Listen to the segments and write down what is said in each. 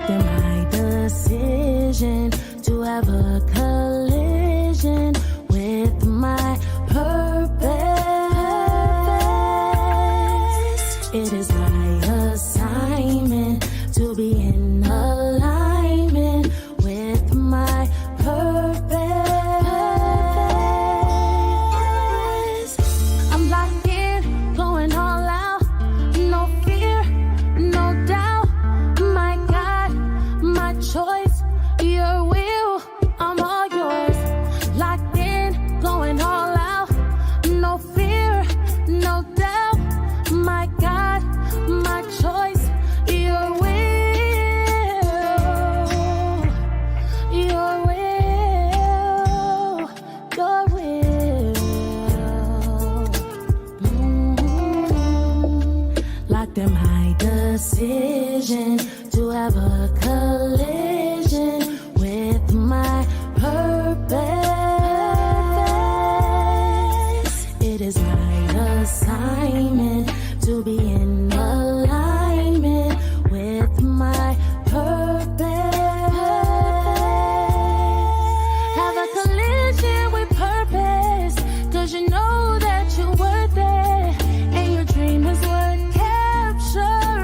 Locked in my decision to have a collision with my purpose. It is my assignment to be in alignment with my purpose. I'm locked in, going all out, no fear, no doubt. My God, my choice, your will, I'm all yours. Locked in, going all out, no fear, no doubt. My God, my choice, your will, your will, your will. Locked in my decision to have a collision with my purpose. It is my assignment to be in alignment with my purpose. Have a collision with purpose, 'cause you know that you're worth it, and your dream is worth capturing.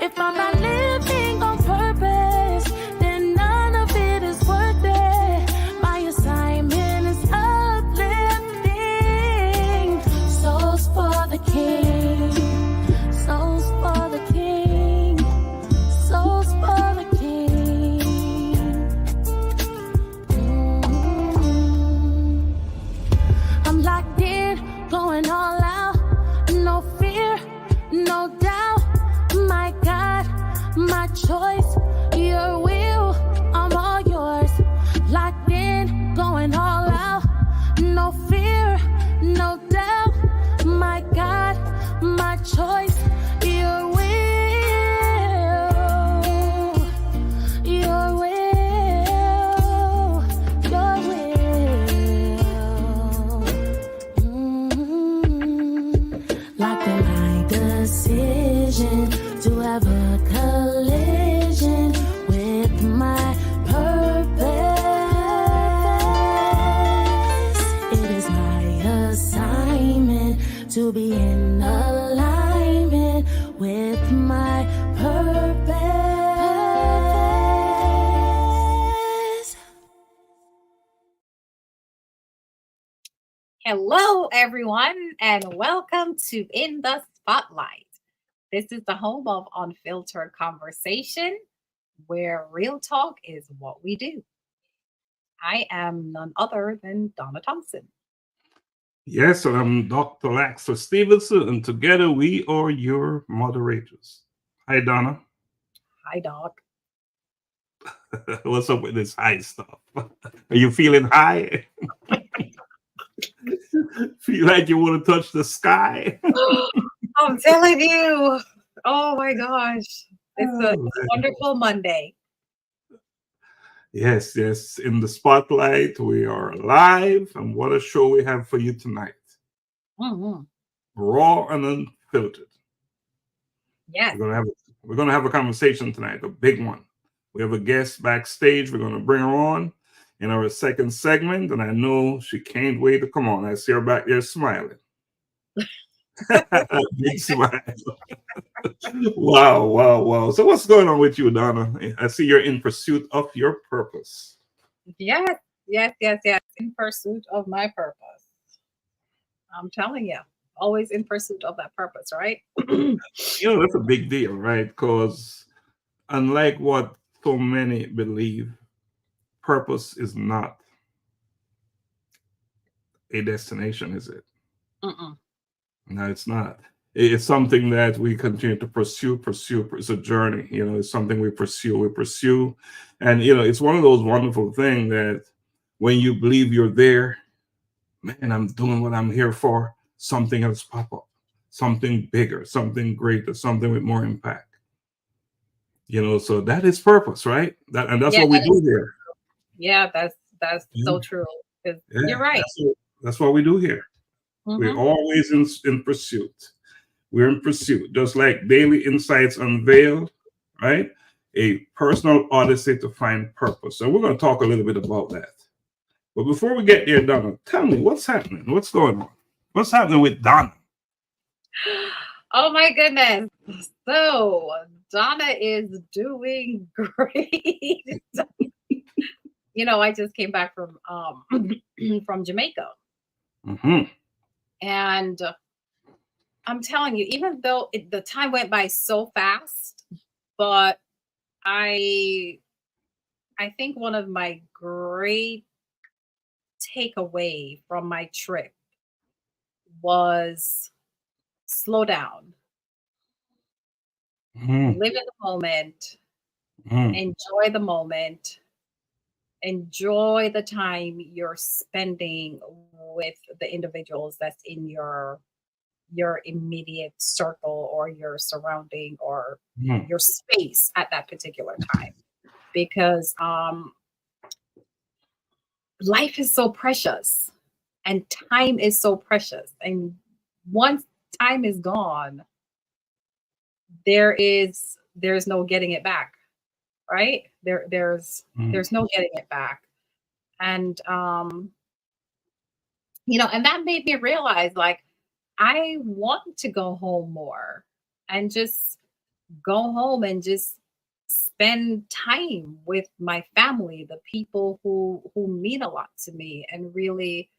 If I'm not living on purpose, then none of it is worth it. My assignment is uplifting souls for the King, souls for the King, souls for the King. I'm locked in, going all out, no fear, no doubt. My God, my choice, your will, I'm all yours. Locked in, going all out, no fear, no doubt. My God, my choice, your will, your will, your will. Locked in my decision to have a collision with my purpose. It is my assignment to be in alignment with my purpose. Hello, everyone, and welcome to In the Spotlight. This is the home of Unfiltered Conversation, where real talk is what we do. I am none other than Donna Thompson. Yes, and I'm Dr. Laxter Stevenson, and together we are your moderators. Hi, Donna. Hi, Doc. What's up with this high stuff? Are you feeling high? Feel like you want to touch the sky? I'm telling you. Oh my gosh. It's a Oh, wonderful Monday. Yes, yes. In the spotlight, we are live, and what a show we have for you tonight. Mhm. Raw and unfiltered. Yes. We're gonna have a conversation tonight, a big one. We have a guest backstage. We're gonna bring her on in our second segment, and I know she can't wait to come on. I see her back there smiling. Big smile. Wow, wow, wow. So what's going on with you, Donna? I see you're in pursuit of your purpose. Yes. Yes. Yes. Yes. In pursuit of my purpose. I'm telling you, always in pursuit of that purpose, right? That's a big deal, right? Because unlike what so many believe, purpose is not a destination, is it? Mm-mm. No, it's not. It's something that we continue to pursue. It's a journey. It's something we pursue. And, it's one of those wonderful things that when you believe you're there, man, I'm doing what I'm here for, something else pop up, something bigger, something greater, something with more impact. So that is purpose, right? That's Yeah, what we do here. yeah, that's so true. 'Cause Yeah, you're right. that's what we do here. We're Mhm. always in pursuit. We're in pursuit, just like Daily Insights Unveiled, right? A personal odyssey to find purpose. And we're going to talk a little bit about that. But before we get there, Donna, tell me what's happening. What's going on? What's happening with Donna? Oh my goodness. So Donna is doing great. I just came back from from Jamaica. Mm-hmm. And I'm telling you, even though the time went by so fast, but I think one of my great takeaway from my trip was slow down, Mm-hmm. live in the moment, Mm-hmm. enjoy the moment, enjoy the time you're spending with the individuals that's in your immediate circle or your surrounding or Mm-hmm. your space at that particular time, because life is so precious and time is so precious, and once time is gone, there's no getting it back, right? There's no getting it back. And and that made me realize, like, I want to go home more and just go home and just spend time with my family, the people who mean a lot to me, and really,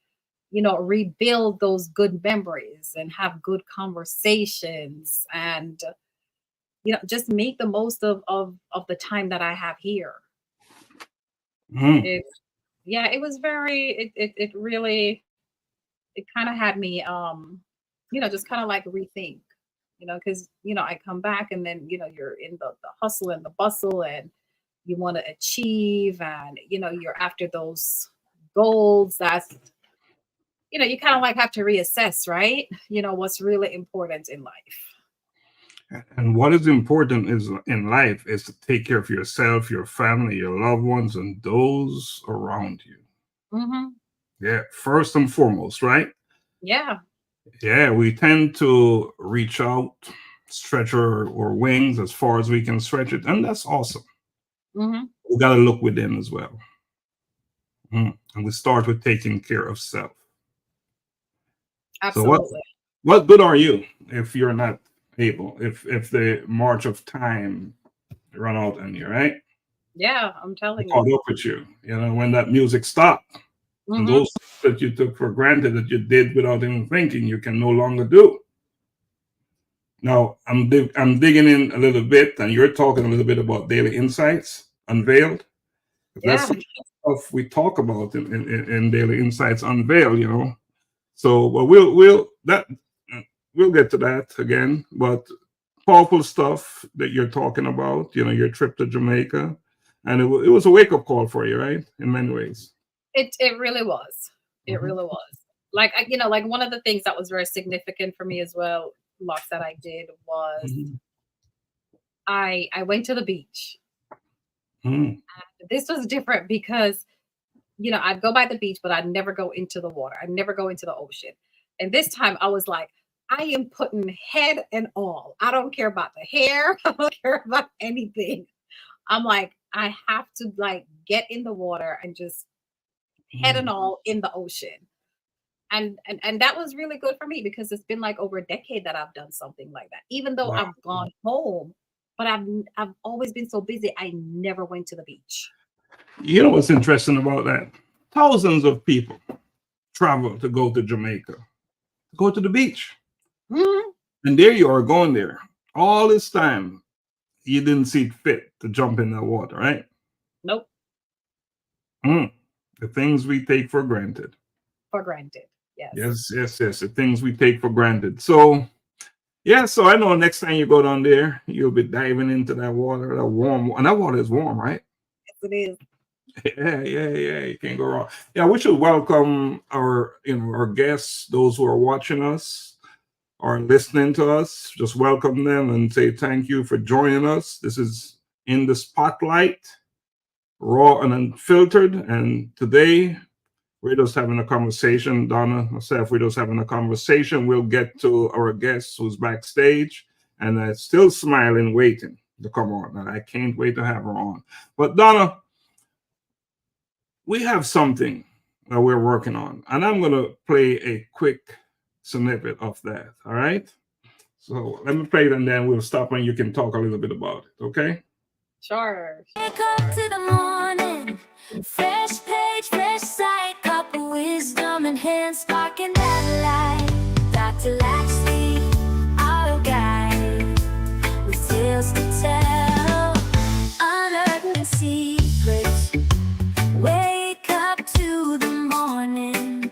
rebuild those good memories and have good conversations, and just make the most of the time that I have here. Mm-hmm. It Yeah, it was very it really, it kind of had me just kind of like rethink, because I come back, and then you're in the hustle and the bustle, and you want to achieve, and you're after those goals. That's you kind of like have to reassess, right? What's really important in life. And what is important is in life is to take care of yourself, your family, your loved ones, and those around you. Hmm. Yeah, first and foremost, right? Yeah. Yeah, we tend to reach out, stretch our wings as far as we can stretch it, and that's awesome. Hmm. We got to look within as well. And we start with taking care of self. So Absolutely. what good are you if you're not able, if the march of time run out on you, right? Yeah, I'm telling Caught you. up with you. When that music stopped, and Hmm. those things that you took for granted that you did without even thinking, you can no longer do. Now I'm digging in a little bit, and you're talking a little bit about daily insights unveiled. That's Yeah. some stuff we talk about in daily insights unveiled. So, but we'll get to that again. But powerful stuff that you're talking about. Your trip to Jamaica, and it was a wake up call for you, right? In many ways. It really was. It Mhm. really was. Like, like one of the things that was very significant for me as well, lots that I did was Mhm. I went to the beach. Mhm. This was different because I'd go by the beach, but I'd never go into the water. I'd never go into the ocean. And this time I was like, I am putting head and all. I don't care about the hair. I don't care about anything. I'm like, I have to like get in the water and just head and Mhm. all in the ocean. And that was really good for me because it's been like over a decade that I've done something like that. Even though Wow. I've gone home, but I've always been so busy. I never went to the beach. You know what's interesting about that? Thousands of people travel to go to Jamaica, go to the beach, Mhm. and there you are going there all this time. You didn't see it fit to jump in that water, right? Nope, Mm. The things we take for granted. for granted. Yes. Yes, yes, yes. The things we take for granted. So, yeah, so I know next time you go down there, you'll be diving into that water, that warm, and that water is warm, right? Yes, it is. Yeah, yeah, yeah. You can't go wrong. Yeah, we should welcome our guests, those who are watching us or listening to us. Just welcome them and say thank you for joining us. This is In the Spotlight, Raw and Unfiltered, and today We're just having a conversation. Donna, myself, we're just having a conversation. We'll get to our guest who's backstage and still smiling, waiting to come on. And I can't wait to have her on. But Donna, we have something that we're working on, and I'm going to play a quick snippet of that. All right. So let me play it, and then we'll stop and you can talk a little bit about it. Okay. Sure. Wake up to the morning, fresh page, fresh sight, cup of wisdom and hand sparking that light. Dr. Lashley, our guide, with tales to tell, unearthing secrets. Wake up to the morning,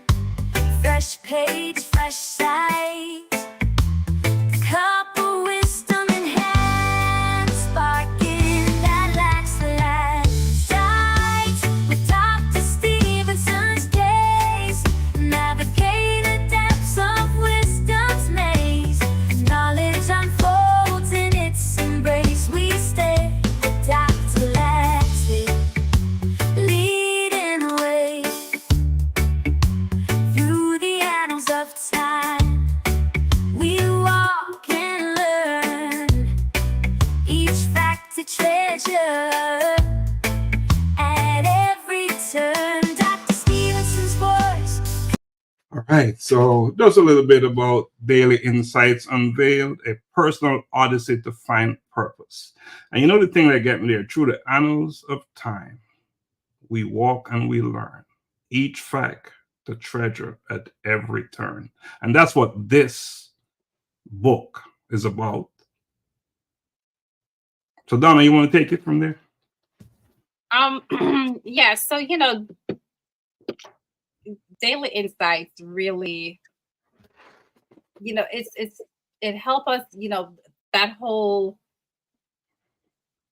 fresh page, fresh sight, cup of wisdom and hand sparking that light. With Dr. Stevenson's gaze, navigate the depths of wisdom's maze. Knowledge unfolds in its embrace. We stay with Dr. Lashley, leading the way through the annals of time. We walk and learn, each fact a treasure. At every turn, Dr. Stevenson's voice. All right. So just a little bit about Daily Insights Unveiled, a personal odyssey to find purpose. And you know the thing that got me there, through the annals of time, we walk and we learn, each fact the treasure at every turn. And that's what this book is about. So Donna, you want to take it from there? Yeah, so Daily Insights really, it help us, that whole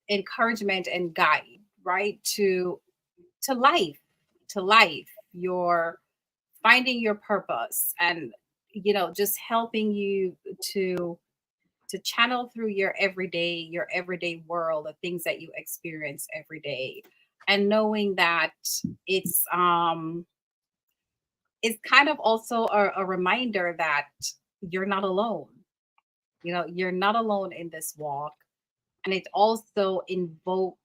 encouragement and guide, right, to life, your finding your purpose, and just helping you to channel through your everyday world, the things that you experience every day, and knowing that it's kind of also a reminder that you're not alone. You're not alone in this walk. And it also invoke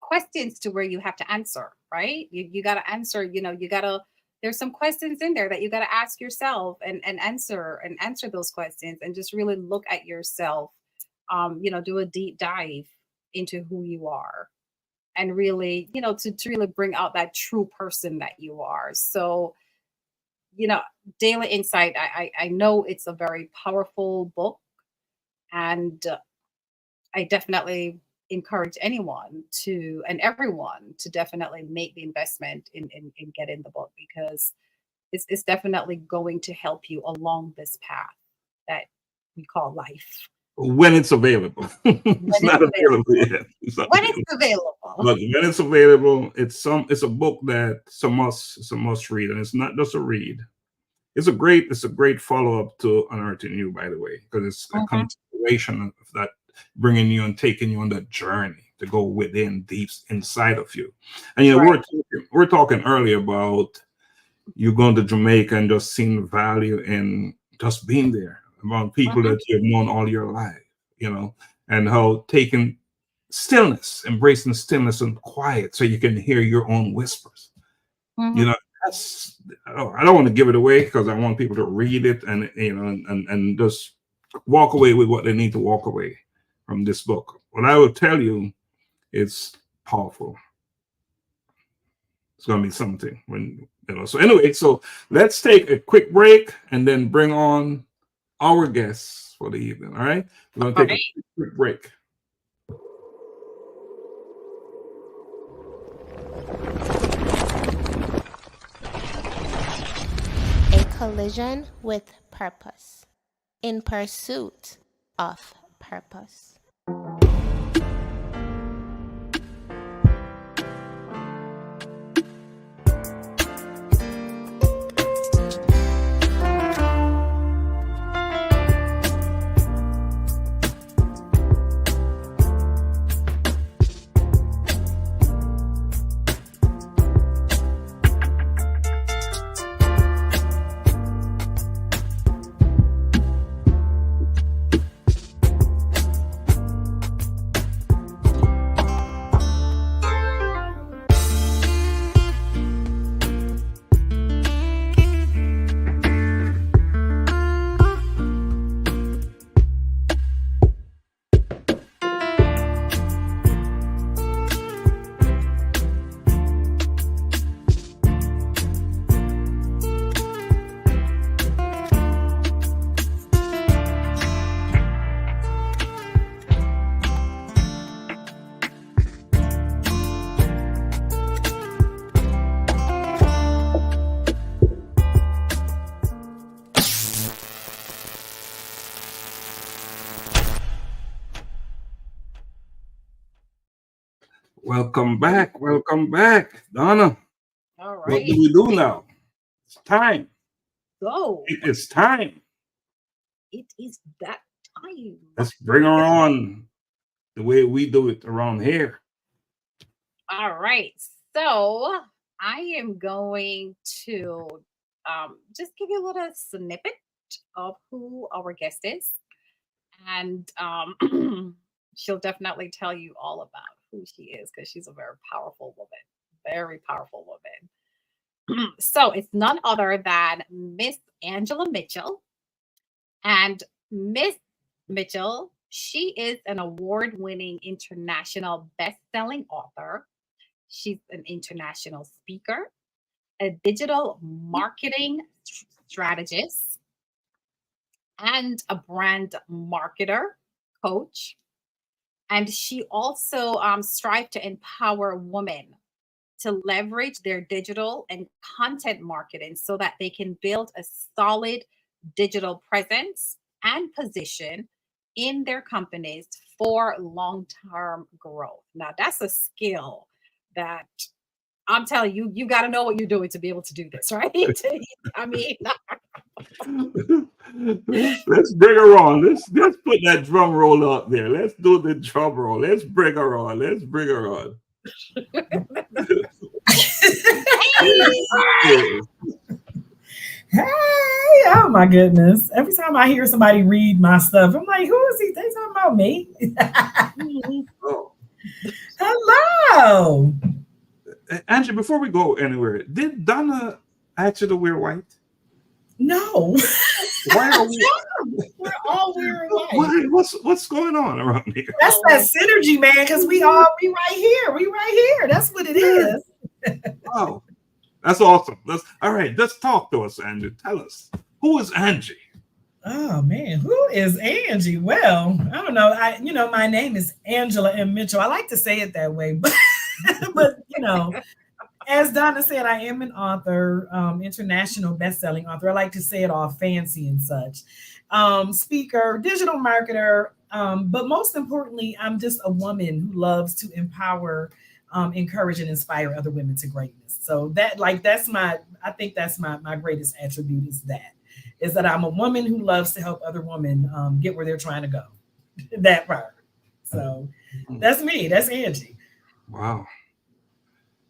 questions to where you have to answer, right? You got to answer, there's some questions in there that you got to ask yourself and answer those questions, and just really look at yourself, do a deep dive into who you are, and really, to really bring out that true person that you are. So, Daily Insight, I know it's a very powerful book, and I definitely encourage anyone and everyone to definitely make the investment in getting the book, because it's definitely going to help you along this path that we call life. When it's available. It's not available yet. When it's available. But when it's available, it's a book that it's a must read, and it's not just a read. It's a great follow-up to Unearthing You, by the way, because it's a continuation of that, bringing you and taking you on that journey to go within, deep inside of you. And right. we're talking earlier about you going to Jamaica and just seeing value in just being there, about people that you've known all your life, and how taking stillness, embracing stillness and quiet so you can hear your own whispers. I don't want to give it away, because I want people to read it and and just walk away with what they need to walk away from this book. What I will tell you, it's powerful. It's going to be something so anyway, so let's take a quick break and then bring on our guests for the evening. All right. We're going to take a quick break. A collision with purpose, in pursuit of purpose. Welcome back. Welcome back, Donna. All What do right, we do now? It's time. go. It is time. It is that time. Let's bring her on the way we do it around here. All right. So I am going to just give you a little snippet of who our guest is. And she'll definitely tell you all about who she is because she's a very powerful woman. Very powerful woman. So it's none other than Miss Angela Mitchell. And Miss Mitchell, she is an award winning international best selling author. She's an international speaker, a digital marketing strategist, and a brand marketer, coach. And she also strives to empower women to leverage their digital and content marketing so that they can build a solid digital presence and position in their companies for long-term growth. Now, that's a skill that I'm telling you, you got to know what you're doing to be able to do this, right? I mean, Let's bring her on. Let's put that drum roll up there. Let's do the drum roll. Let's bring her on. Let's bring her on. Hey, oh my goodness. Every time I hear somebody read my stuff, I'm like, who is he? They talking about me? Oh. Hello. Angie, before we go anywhere, did Donna ask you to wear white? No. Why are we? We're all wearing white. Why? What's going on around here? That's that synergy, man, because we right here. We right here. That's what it is. Oh, that's awesome. All right. Let's talk to us, Angie. Tell us, who is Angie? Oh man, who is Angie? Well, I don't know. My name is Angela M. Mitchell. I like to say it that way, but as Donna said, I am an author, international best-selling author. I like to say it all fancy and such. Speaker, digital marketer, but most importantly, I'm just a woman who loves to empower, encourage, and inspire other women to greatness. So I think that's my greatest attribute is that I'm a woman who loves to help other women get where they're trying to go. That part. So that's me. That's Angie. Wow.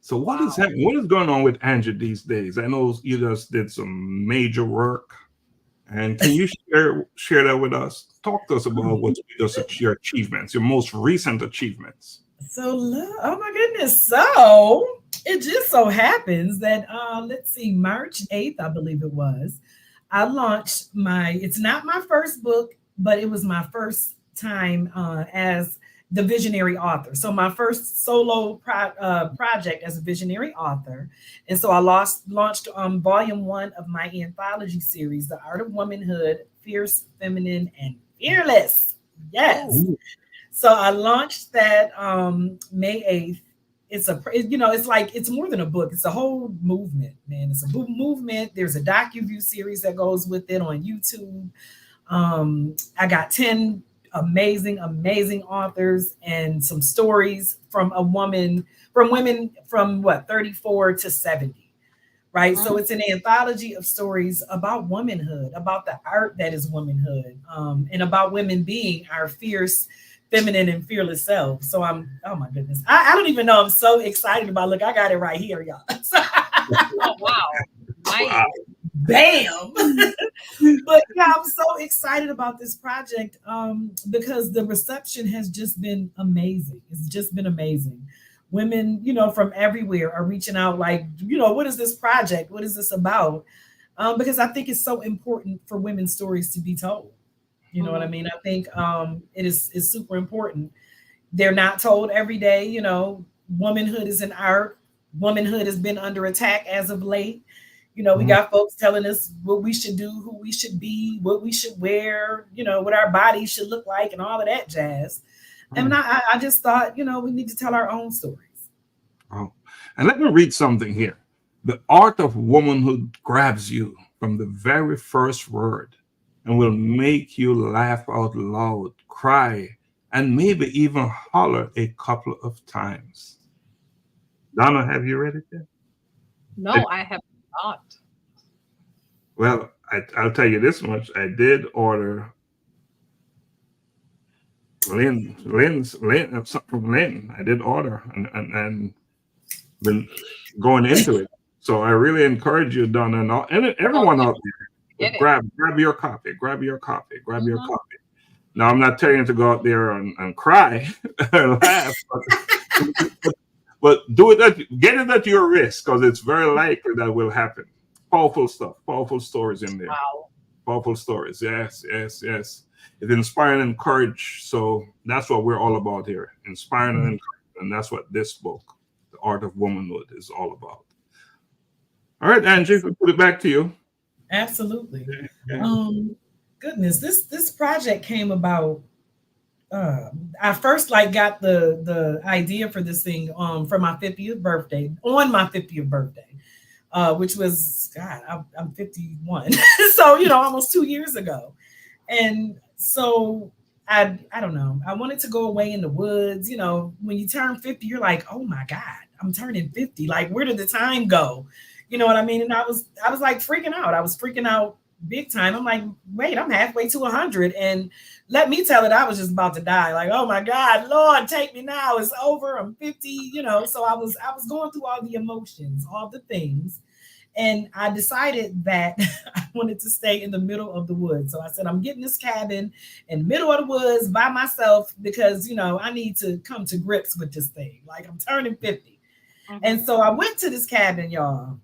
So what is happening? What is going on with Angie these days? I know you just did some major work, and can you share that with us? Talk to us about your achievements, your most recent achievements. So, oh my goodness! So it just so happens that let's see, March 8th, I believe it was, I launched it's not my first book, but it was my first time as the visionary author. So my first solo project as a visionary author. And so I launched volume 1 of my anthology series, The Art of Womanhood, Fierce, Feminine, and Fearless. Yes. Ooh. So I launched that May 8th. It's more than a book. It's a whole movement, man. It's a movement. There's a docu-view series that goes with it on YouTube. I got 10 amazing authors and some stories from women from 34 to 70, right? So it's an anthology of stories about womanhood, about the art that is womanhood, and about women being our fierce, feminine, and fearless self. So oh my goodness, I don't even know. I'm so excited about. Look, I got it right here, y'all. Oh wow, nice. Bam. But yeah, I'm so excited about this project because the reception has just been amazing. It's just been amazing. Women, from everywhere are reaching out like, what is this project? What is this about? Because I think it's so important for women's stories to be told. You know what I mean? I think it's super important. They're not told every day. Womanhood is an art. Womanhood has been under attack as of late. We got folks telling us what we should do, who we should be, what we should wear, what our bodies should look like, and all of that jazz. And I just thought, we need to tell our own stories. Oh, and let me read something here. The art of womanhood grabs you from the very first word and will make you laugh out loud, cry, and maybe even holler a couple of times. Donna, have you read it yet? No, I have not. Well, I'll tell you this much. I did order something from Lynn. I did order and been going into it. So I really encourage you, Donna, and everyone out there, Get it. grab your copy, grab your copy. Mhm. Now, I'm not telling you to go out there and cry or laugh, but do it get it at your risk, because it's very likely that will happen. Powerful stuff, powerful stories in there. Wow. Powerful stories. Yes. It's inspiring and encourage. So that's what we're all about here. Inspiring and encourage. And that's what this book, The Art of Womanhood, is all about. All right, Angie, we put it back to you. Absolutely. Yeah. Goodness, this project came about. I first got the idea for this thing for my 50th birthday, on my 50th birthday, which was, God, I'm 51, so almost 2 years ago. And so I don't know, I wanted to go away in the woods. When you turn 50, you're like, oh my God, I'm turning 50. Like, where did the time go? You know what I mean? And I was like freaking out. I was freaking out big time. I'm like, wait, I'm halfway to 100, and let me tell it, I was just about to die. Like, oh my God, Lord, take me now. It's over. I'm 50. So I was going through all the emotions, all the things. And I decided that I wanted to stay in the middle of the woods. So I said, I'm getting this cabin in the middle of the woods by myself because, I need to come to grips with this thing. Like, I'm turning 50. And so I went to this cabin, y'all,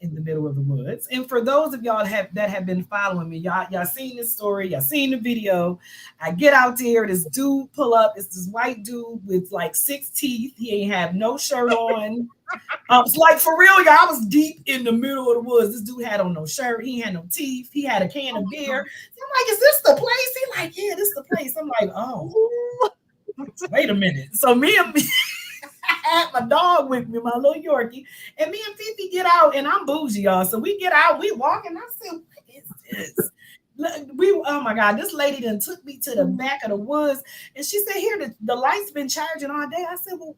in the middle of the woods. And for those of y'all that have been following me, y'all seen this story, y'all seen the video. I get out there, this dude pull up. It's this white dude with like 6 teeth. He ain't have no shirt on. It's like, for real, y'all, I was deep in the middle of the woods. This dude had on no shirt. He had no teeth. He had a can of beer. I'm like, is this the place? He like, yeah, this is the place. I'm like, oh, wait a minute. So I had my dog with me, my little Yorkie, and me and Fifi get out, and I'm bougie, y'all. So we get out, we walk, and I said, what is this? Oh my God, this lady then took me to the back of the woods, and she said, here, the light's been charging all day. I said, well,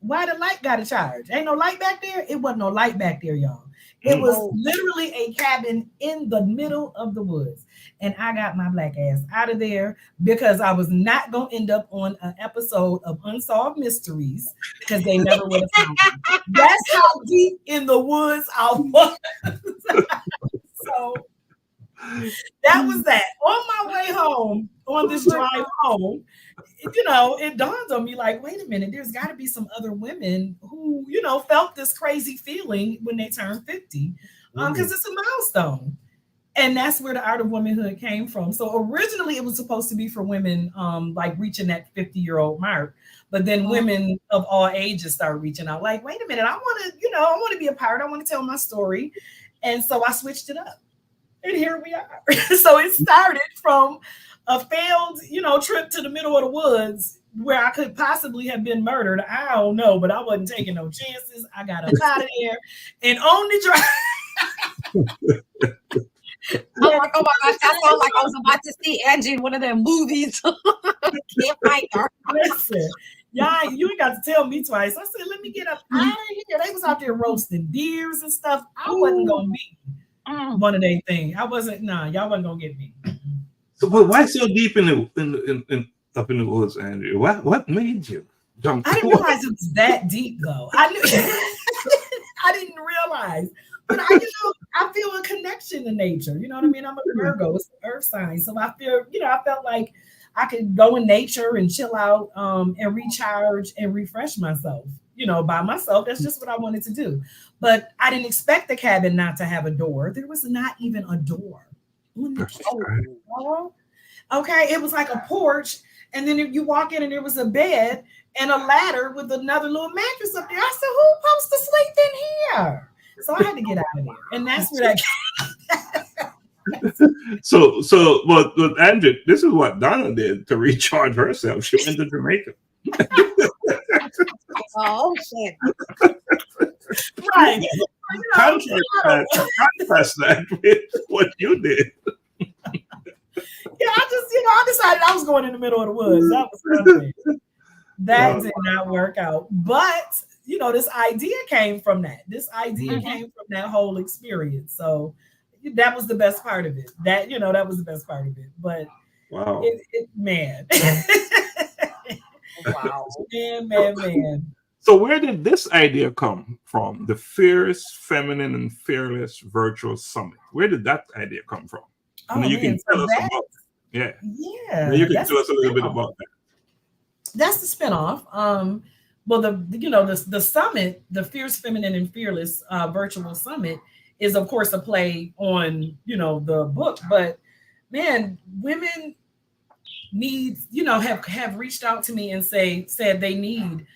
why the light got to charge? Ain't no light back there? It wasn't no light back there, y'all. It was literally a cabin in the middle of the woods. And I got my black ass out of there because I was not going to end up on an episode of Unsolved Mysteries, because they never would have found me. That's how deep in the woods I was. So that was that. On my way home, on this drive home, it dawned on me like, wait a minute, there's got to be some other women who, felt this crazy feeling when they turned 50, because it's a milestone. And that's where the Art of Womanhood came from. So originally it was supposed to be for women like reaching that 50-year-old mark. But then women of all ages started reaching out like, wait a minute, I want to be a part. I want to tell my story. And so I switched it up. And here we are. So it started from a failed, trip to the middle of the woods where I could possibly have been murdered. I don't know, but I wasn't taking no chances. I got up out of there and on the drive. I'm like, oh my gosh, that sounds like I was about to see Angie in one of them movies. Can't fight her. Listen, y'all, you ain't got to tell me twice. I said, let me get up out of here. They was out there roasting deers and stuff. I wasn't going to be one of their things. I wasn't, y'all wasn't going to get me. So, but why so deep in up in the woods, Andrew? What made you jump? I didn't realize it was that deep, though. I didn't realize. But I feel a connection to nature. You know what I mean? I'm a Virgo. It's an earth sign. So I feel, I felt like I could go in nature and chill out and recharge and refresh myself, by myself. That's just what I wanted to do. But I didn't expect the cabin not to have a door. There was not even a door. Okay, it was like a porch. And then you walk in and there was a bed and a ladder with another little mattress up there. I said, who's supposed to sleep in here? So I had to get out of there. And that's where that came. So but Andrew, this is what Donna did to recharge herself. She went to Jamaica. Oh shit. Right. Contrast that with what you did. Yeah, I decided I was going in the middle of the woods. That was something. That did not work out. But this idea came from that. This idea Mhm. came from that whole experience. So that was the best part of it. That was the best part of it. But Wow. man, Wow. man. So where did this idea come from? The Fierce, Feminine, and Fearless Virtual Summit. Where did that idea come from? And Oh then you man, can tell so us about that. Yeah. Then you can that's tell us a little bit spinoff. about that. That's the spinoff. Well, the summit, the Fierce, Feminine, and Fearless virtual summit, is of course a play on the book. But man, women need have reached out to me and said they need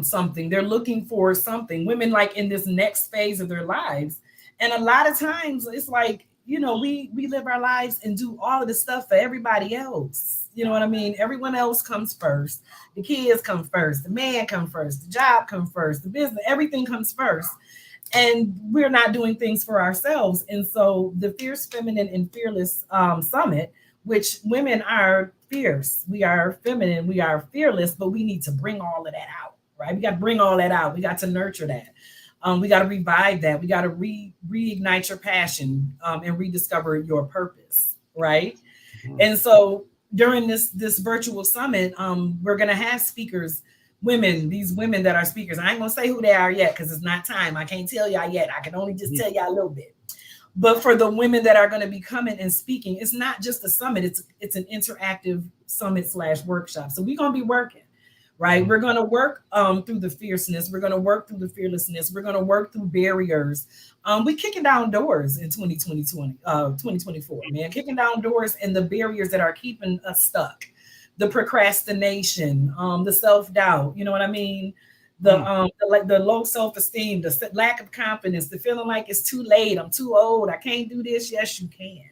something. They're looking for something. Women like in this next phase of their lives, and a lot of times it's like we live our lives and do all of the stuff for everybody else. You know what I mean? Everyone else comes first. The kids come first. The man come first. The job come first. The business, everything comes first. And we're not doing things for ourselves. And so the Fierce, Feminine, and Fearless Summit, which women are fierce, we are feminine, we are fearless, but we need to bring all of that out, right? We got to bring all that out. We got to nurture that. We got to revive that. We got to reignite your passion and rediscover your purpose, right? Mhm. And so during this virtual summit, we're going to have speakers, these women that are speakers. I ain't going to say who they are yet because it's not time. I can't tell y'all yet. I can only just tell y'all a little bit. But for the women that are going to be coming and speaking, it's not just a summit. It's an interactive summit / workshop. So we're going to be working, right? Mhm. We're going to work through the fierceness. We're going to work through the fearlessness. We're going to work through barriers. We're kicking down doors in 2024, man. Kicking down doors and the barriers that are keeping us stuck. The procrastination, the self-doubt, you know what I mean? The low self-esteem, the lack of confidence, the feeling like it's too late, I'm too old, I can't do this. Yes, you can.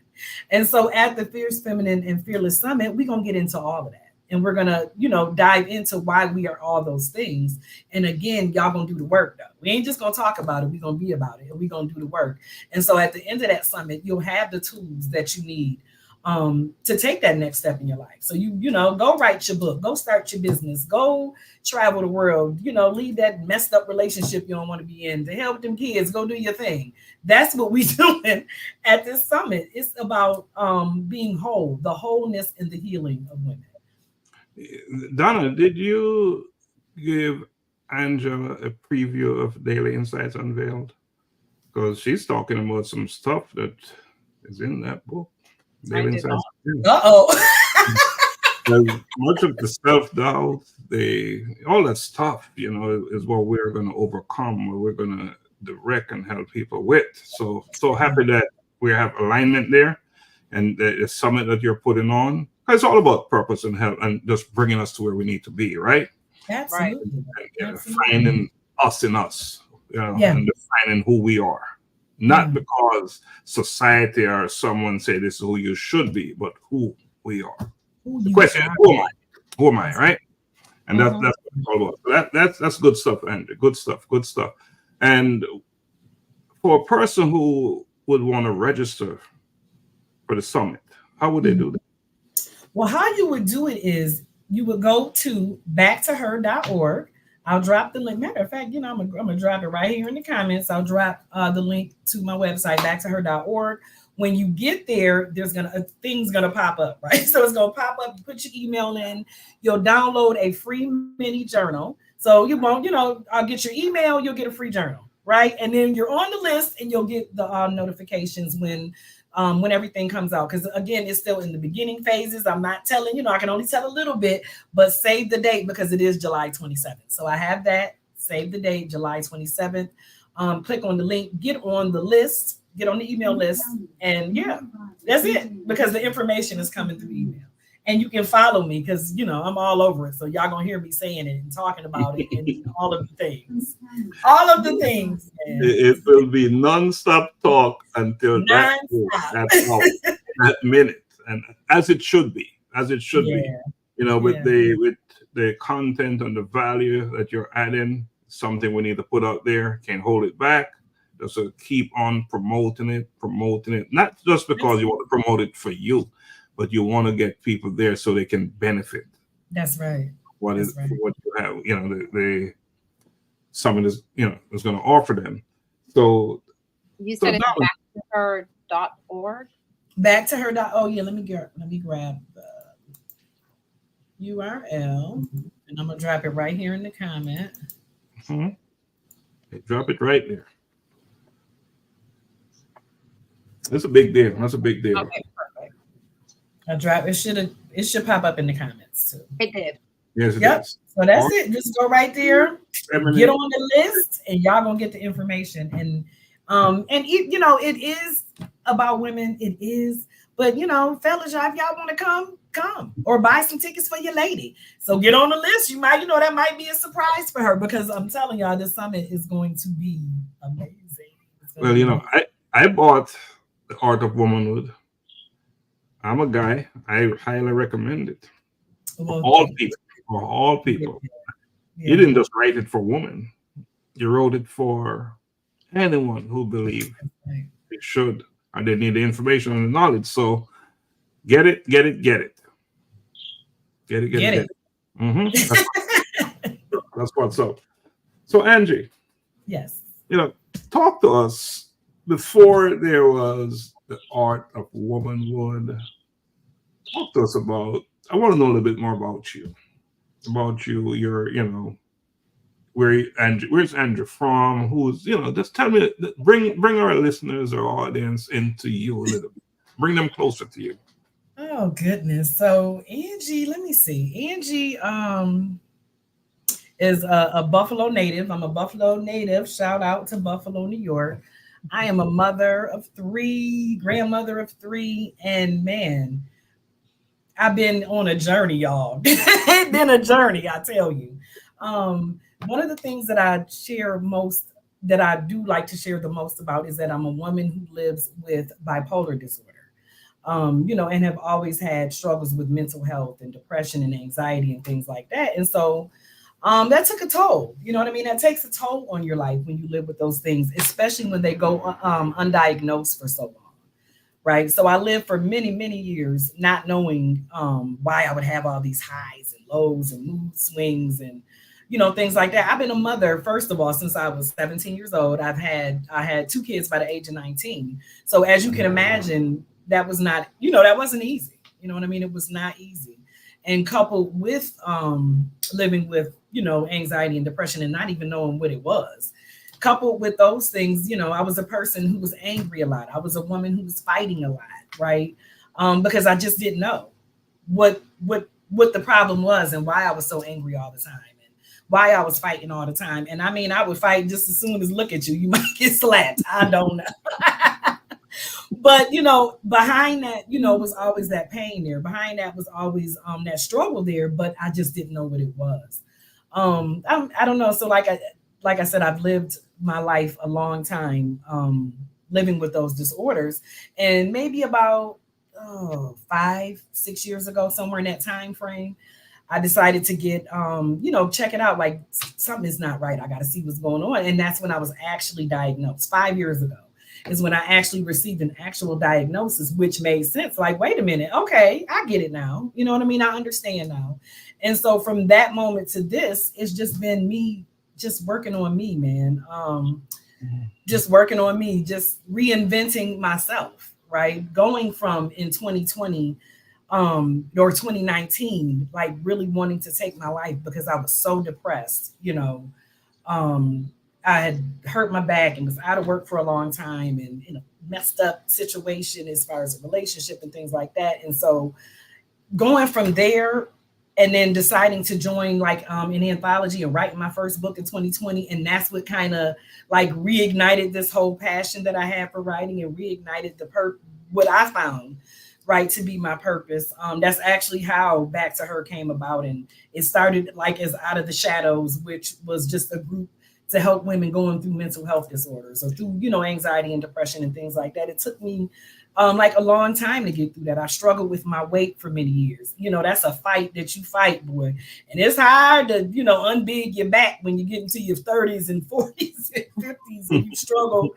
And so at the Fierce, Feminine, and Fearless Summit, we're going to get into all of that. And we're going to, dive into why we are all those things. And again, y'all going to do the work, though. We ain't just going to talk about it. We're going to be about it. And we're going to do the work. And so at the end of that summit, you'll have the tools that you need to take that next step in your life. So you go write your book, go start your business, go travel the world, leave that messed up relationship you don't want to be in, to help them kids, go do your thing. That's what we doing at this summit. It's about being whole, the wholeness and the healing of women. Donna, did you give Angela a preview of Daily Insights Unveiled? Because she's talking about some stuff that is in that book. Daily did Insights Unveiled. Uh-oh. Much of the self-doubt, all that stuff, is what we're going to overcome, what we're going to direct and help people with. So happy that we have alignment there, and the summit that you're putting on. It's all about purpose and help, and just bringing us to where we need to be, right? Absolutely. And finding us in us, Yeah. and defining who we are. Not because society or someone say this is who you should be, but who we are. The question is, who am I? Who am I, right? And that's what it's all about. So that's good stuff, Angie. Good stuff. And for a person who would want to register for the summit, how would they do that? Well, how you would do it is you would go to backtoher.org. I'll drop the link. Matter of fact, I'm gonna drop it right here in the comments. I'll drop the link to my website, backtoher.org. When you get there, there's a thing's gonna pop up, right? So it's gonna pop up. You put your email in. You'll download a free mini journal. So you won't, I'll get your email. You'll get a free journal, right? And then you're on the list, and you'll get the notifications when everything comes out. Because again, it's still in the beginning phases. I'm not telling, I can only tell a little bit, but save the date because it is July 27th. So I have that. Save the date, July 27th. Click on the link, get on the list, get on the email list. And yeah, that's it, because the information is coming through email. And you can follow me because, I'm all over it. So y'all going to hear me saying it and talking about it and all of the things. All of the things. Man. It will be nonstop talk until that minute. And as it should be. Be. With the content and the value that you're adding, something we need to put out there, can't hold it back. Just keep on promoting it. Not just because you want to promote it for you, but you want to get people there so they can benefit. That's right. What you have, someone is going to offer them. So You so said it's that was, backtoher.org. Back to her. Oh yeah, let me grab the URL, and I'm gonna drop it right here in the comment. mhm. Drop it right there. That's a big deal. That's a big deal. Okay, perfect. I drop it. Should pop up in the comments too. It did. Yes, it Yep. is. So that's All it. Just go right there, feminine- get on the list, and y'all gonna get the information. And it is about women. It is, but fellas, y'all, if y'all want to come or buy some tickets for your lady. So get on the list. You might, that might be a surprise for her, because I'm telling y'all, this summit is going to be amazing. Well, I bought The Art of Womanhood. I'm a guy. I highly recommend it. For all people. For all people. Yeah. You didn't just write it for women. You wrote it for anyone who believed Right. they should, and they need the information and the knowledge. So get it. Get it. That's what's up. So Angie, Yes. talk to us before there was The Art of Womanhood. Talk to us about. I want to know a little bit more about you. Where's Andrew from? Who's, just tell me, bring our listeners or audience into you a little bit. Bring them closer to you. Oh goodness. So Angie, let me see. Angie is a Buffalo native. I'm a Buffalo native. Shout out to Buffalo, New York. I am a mother of 3, grandmother of 3, and man, I've been on a journey, y'all. It's been a journey, I tell you. One of the things that I share most, that I do like to share the most about, is that I'm a woman who lives with bipolar disorder. And have always had struggles with mental health and depression and anxiety and things like that. And so that took a toll. You know what I mean? That takes a toll on your life when you live with those things, especially when they go undiagnosed for so long. Right. So I lived for many, many years not knowing why I would have all these highs and lows and mood swings and, things like that. I've been a mother, first of all, since I was 17 years old. I had 2 kids by the age of 19. So as you can imagine, that was not, that wasn't easy. You know what I mean? It was not easy. And coupled with living with, anxiety and depression and not even knowing what it was. Coupled with those things, I was a person who was angry a lot. I was a woman who was fighting a lot, right? Because I just didn't know what the problem was and why I was so angry all the time and why I was fighting all the time. And I mean, I would fight just as soon as look at you. You might get slapped. I don't know. But, behind that, was always that pain there. Behind that was always that struggle there, but I just didn't know what it was. I don't know. So like I said, I've lived my life a long time living with those disorders, and maybe about 5-6 years ago, somewhere in that time frame, I decided to get check it out. Like, something is not right. I got to see what's going on. And that's when I was actually diagnosed. 5 years ago is when I actually received an actual diagnosis, which made sense. Like, wait a minute. Okay, I get it now. You know what I mean? I understand now. And so from that moment to this, it's just been me just working on me, man. Just working on me, just reinventing myself, right? Going from in 2020 or 2019, like really wanting to take my life because I was so depressed, I had hurt my back and was out of work for a long time and in a messed up situation as far as a relationship and things like that. And so going from there and then deciding to join like an anthology and writing my first book in 2020. And that's what kind of like reignited this whole passion that I had for writing and reignited what I found, right, to be my purpose. That's actually how Back to Her came about. And it started like as Out of the Shadows, which was just a group to help women going through mental health disorders or through, anxiety and depression and things like that. It took me like a long time to get through that. I struggled with my weight for many years. That's a fight that you fight, boy. And it's hard to, unbig your back when you get into your 30s and 40s and 50s and you struggle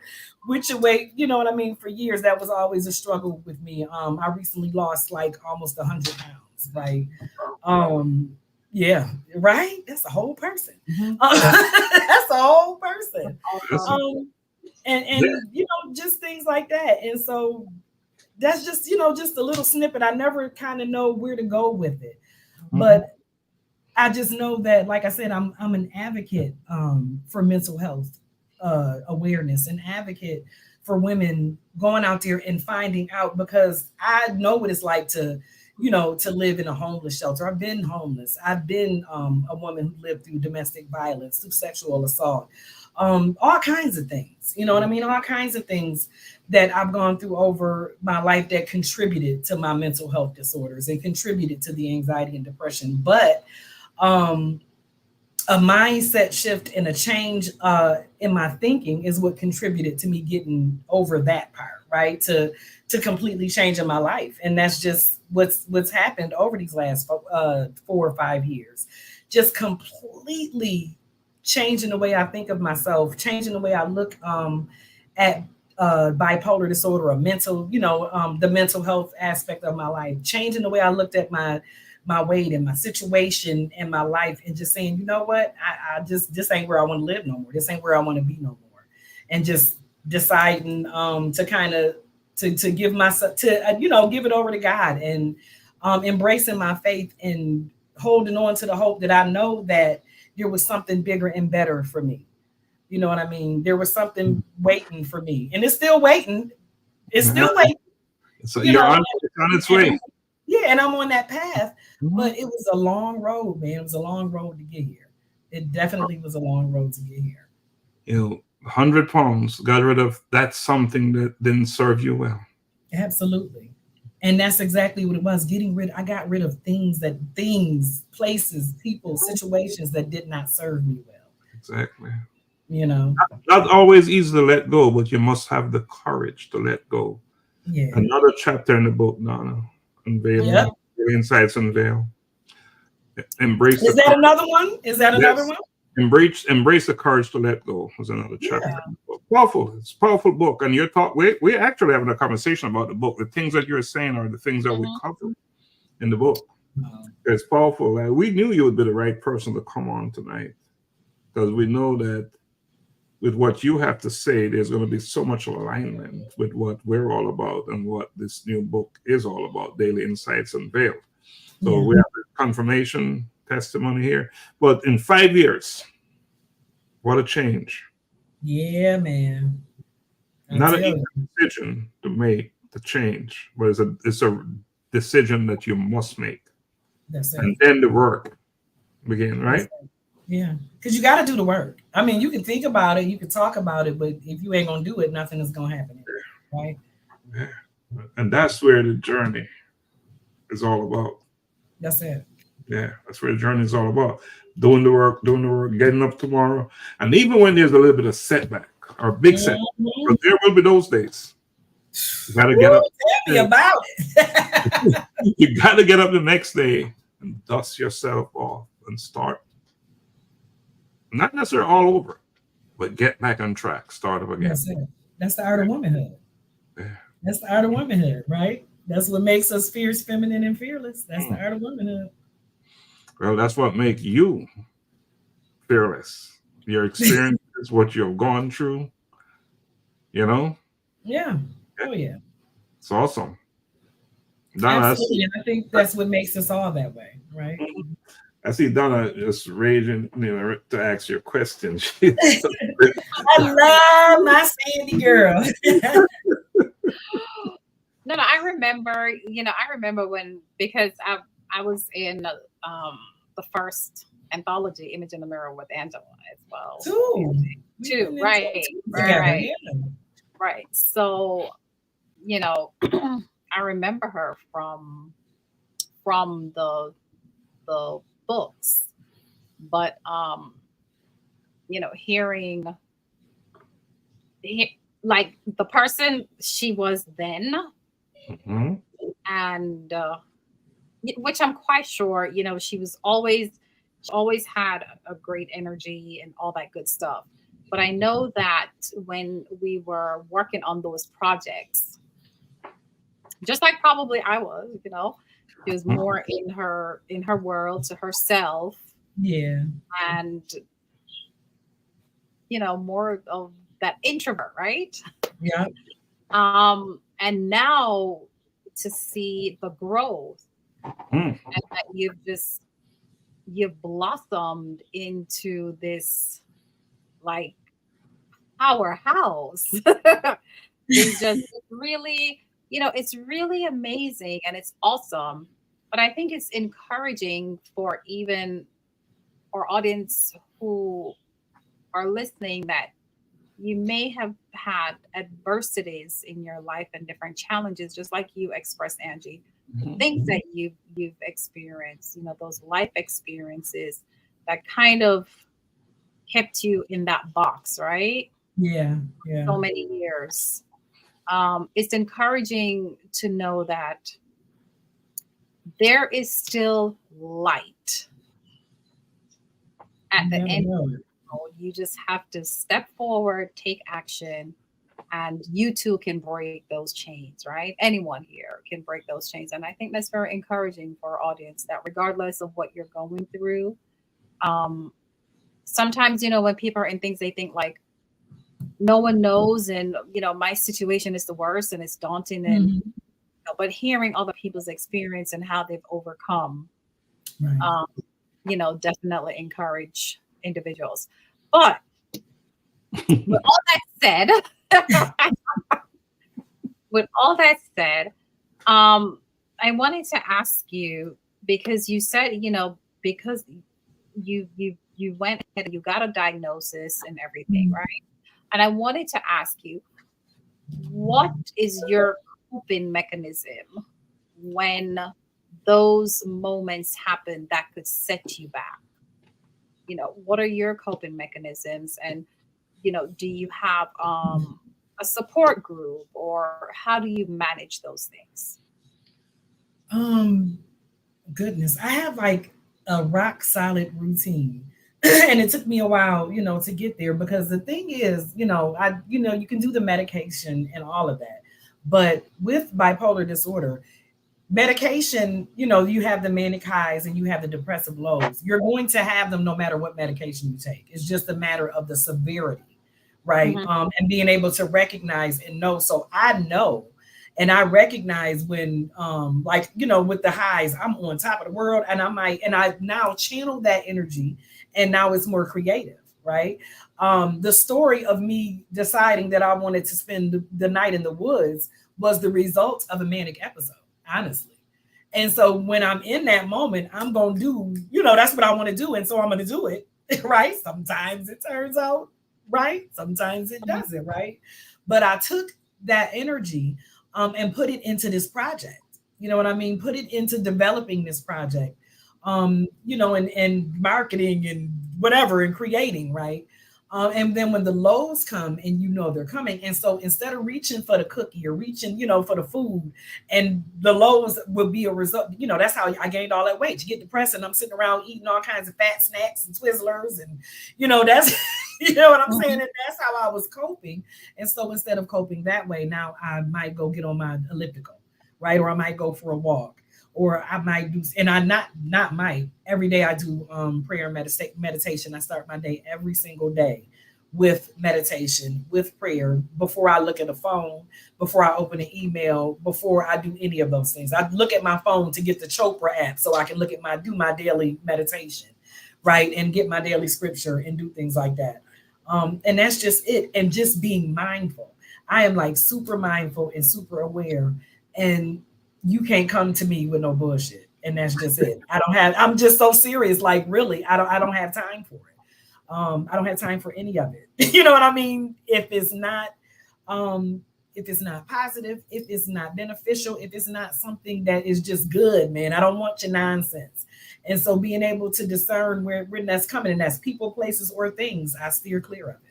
with your weight. You know what I mean? For years, that was always a struggle with me. I recently lost like almost 100 pounds, right? Yeah, right. That's a whole person. Mhm. That's a whole person. That's, Awesome. And just things like that. And so that's just just a little snippet. I never kind of know where to go with it, but I just know that, like I said, I'm an advocate for mental health awareness, an advocate for women going out there and finding out, because I know what it's like to live in a homeless shelter. I've been homeless. I've been a woman who lived through domestic violence, through sexual assault, all kinds of things. You know what I mean? All kinds of things that I've gone through over my life that contributed to my mental health disorders and contributed to the anxiety and depression. But um, a mindset shift and a change in my thinking is what contributed to me getting over that part, right? To completely changing my life. And that's just what's happened over these last 4 or 5 years. Just completely changing the way I think of myself, changing the way I look at bipolar disorder or mental, the mental health aspect of my life, changing the way I looked at my weight and my situation and my life, and just saying, you know what, I just, this ain't where I want to live no more. This ain't where I want to be no more. And just deciding to kind of to give myself to give it over to God, and embracing my faith and holding on to the hope that I know that there was something bigger and better for me. You know what I mean? There was something waiting for me, and it's still waiting. It's still waiting. so You you're know, on its way. yeah, and I'm on that path, but it was a long road, man. It was a long road to get here. It definitely was a long road to get here. 100 pounds, got rid of that something that didn't serve you well. Absolutely. And that's exactly what it was. I got rid of things, places, people, situations that did not serve me well. Exactly. Not always easy to let go, but you must have the courage to let go. Yeah. Another chapter in the book, Donna. Unveiling. Yep. Insights unveil. Embrace. Is that another one? Is that another one? Embrace the courage to let go was another chapter. Yeah. Powerful. It's a powerful book. And you're we're actually having a conversation about the book. The things that you're saying are the things that we cover in the book. It's powerful. We knew you would be the right person to come on tonight, because we know that with what you have to say, there's going to be so much alignment with what we're all about and what this new book is all about, Daily Insights Unveiled. So we have a confirmation testimony here. But in 5 years, what a change. Yeah, man. Not an easy decision to make, to change, but it's a decision that you must make. That's it. And then the work begin, right? Yeah, because you got to do the work. I mean, you can think about it, you can talk about it, but if you ain't going to do it, nothing is going to happen. Right? Yeah. And that's where the journey is all about. That's it. Yeah, that's where the journey is all about. Doing the work, getting up tomorrow. And even when there's a little bit of setback or big setback, but there will be those days. You got to get up. Tell me about it. You got to get up the next day and dust yourself off and start. Not necessarily all over, but get back on track. Start up again. That's it. That's the art of womanhood. Yeah. That's the art of womanhood, right? That's what makes us fierce, feminine, and fearless. That's the art of womanhood. Well, that's what makes you fearless. Your experiences, what you've gone through, Yeah. Oh, yeah. It's awesome. Absolutely. I think that's what makes us all that way, right? I see Donna just raging, to ask your questions. I love my Sandy girl. No, I remember when, because I was in the first anthology, Image in the Mirror, with Angela as well. Two, right. Right. So, I remember her from the books, but hearing like the person she was then, and which I'm quite sure, she always had a great energy and all that good stuff. But I know that when we were working on those projects, just like probably I was, She was more in her world, to herself, Yeah. and more of that introvert, right? Yeah. And now to see the growth, Mm. and that you've blossomed into this like powerhouse. It's just really, it's really amazing and it's awesome. But I think it's encouraging for even our audience who are listening, that you may have had adversities in your life and different challenges, just like you expressed, Angie. The things that you've experienced, those life experiences that kind of kept you in that box, right? Yeah. Yeah. So many years. It's encouraging to know that there is still light at You the never end of know. the tunnel. You just have to step forward, take action, and you too can break those chains, right? Anyone here can break those chains. And I think that's very encouraging for our audience, that regardless of what you're going through, um, sometimes, when people are in things, they think like, no one knows, and my situation is the worst and it's daunting, and Mhm. but hearing other people's experience and how they've overcome, Right. um, definitely encourage individuals. But with all that said, with all that said, I wanted to ask you, because you said, because you went ahead and you got a diagnosis and everything, Mhm. right? And I wanted to ask you, what is your coping mechanism when those moments happen that could set you back? What are your coping mechanisms? And, do you have a support group, or how do you manage those things? Um, Goodness, I have like a rock solid routine. And it took me a while, to get there, because the thing is, you can do the medication and all of that. But with bipolar disorder, medication, you have the manic highs and you have the depressive lows. You're going to have them no matter what medication you take. It's just a matter of the severity, right? Mhm. And being able to recognize and know. So I know, and I recognize when, like, with the highs, I'm on top of the world, and I now channel that energy, and now it's more creative, right? The story of me deciding that I wanted to spend the night in the woods was the result of a manic episode, honestly. And so when I'm in that moment, I'm going to do, that's what I want to do. And so I'm going to do it, right? Sometimes it turns out right. Sometimes it doesn't, right? But I took that energy, and put it into this project. You know what I mean? Put it into developing this project, and marketing and whatever, and creating, right? And then when the lows come, and they're coming, and so instead of reaching for the cookie or reaching, for the food, and the lows will be a result. That's how I gained all that weight. You get depressed, and I'm sitting around eating all kinds of fat snacks and Twizzlers, and that's you know what I'm saying, and that's how I was coping. And so instead of coping that way, now I might go get on my elliptical, right, or I might go for a walk, or I might do, and I not might, every day I do prayer and meditation. I start my day every single day with meditation, with prayer, before I look at a phone, before I open an email, before I do any of those things. I look at my phone to get the Chopra app so I can do my daily meditation, right, and get my daily scripture and do things like that. And that's just it. And just being mindful. I am like super mindful and super aware, and you can't come to me with no bullshit. And that's just it. I'm just so serious. Like, really, I don't have time for it. I don't have time for any of it. You know what I mean? If it's not positive, if it's not beneficial, if it's not something that is just good, man, I don't want your nonsense. And so being able to discern where that's coming, and that's people, places, or things, I steer clear of it.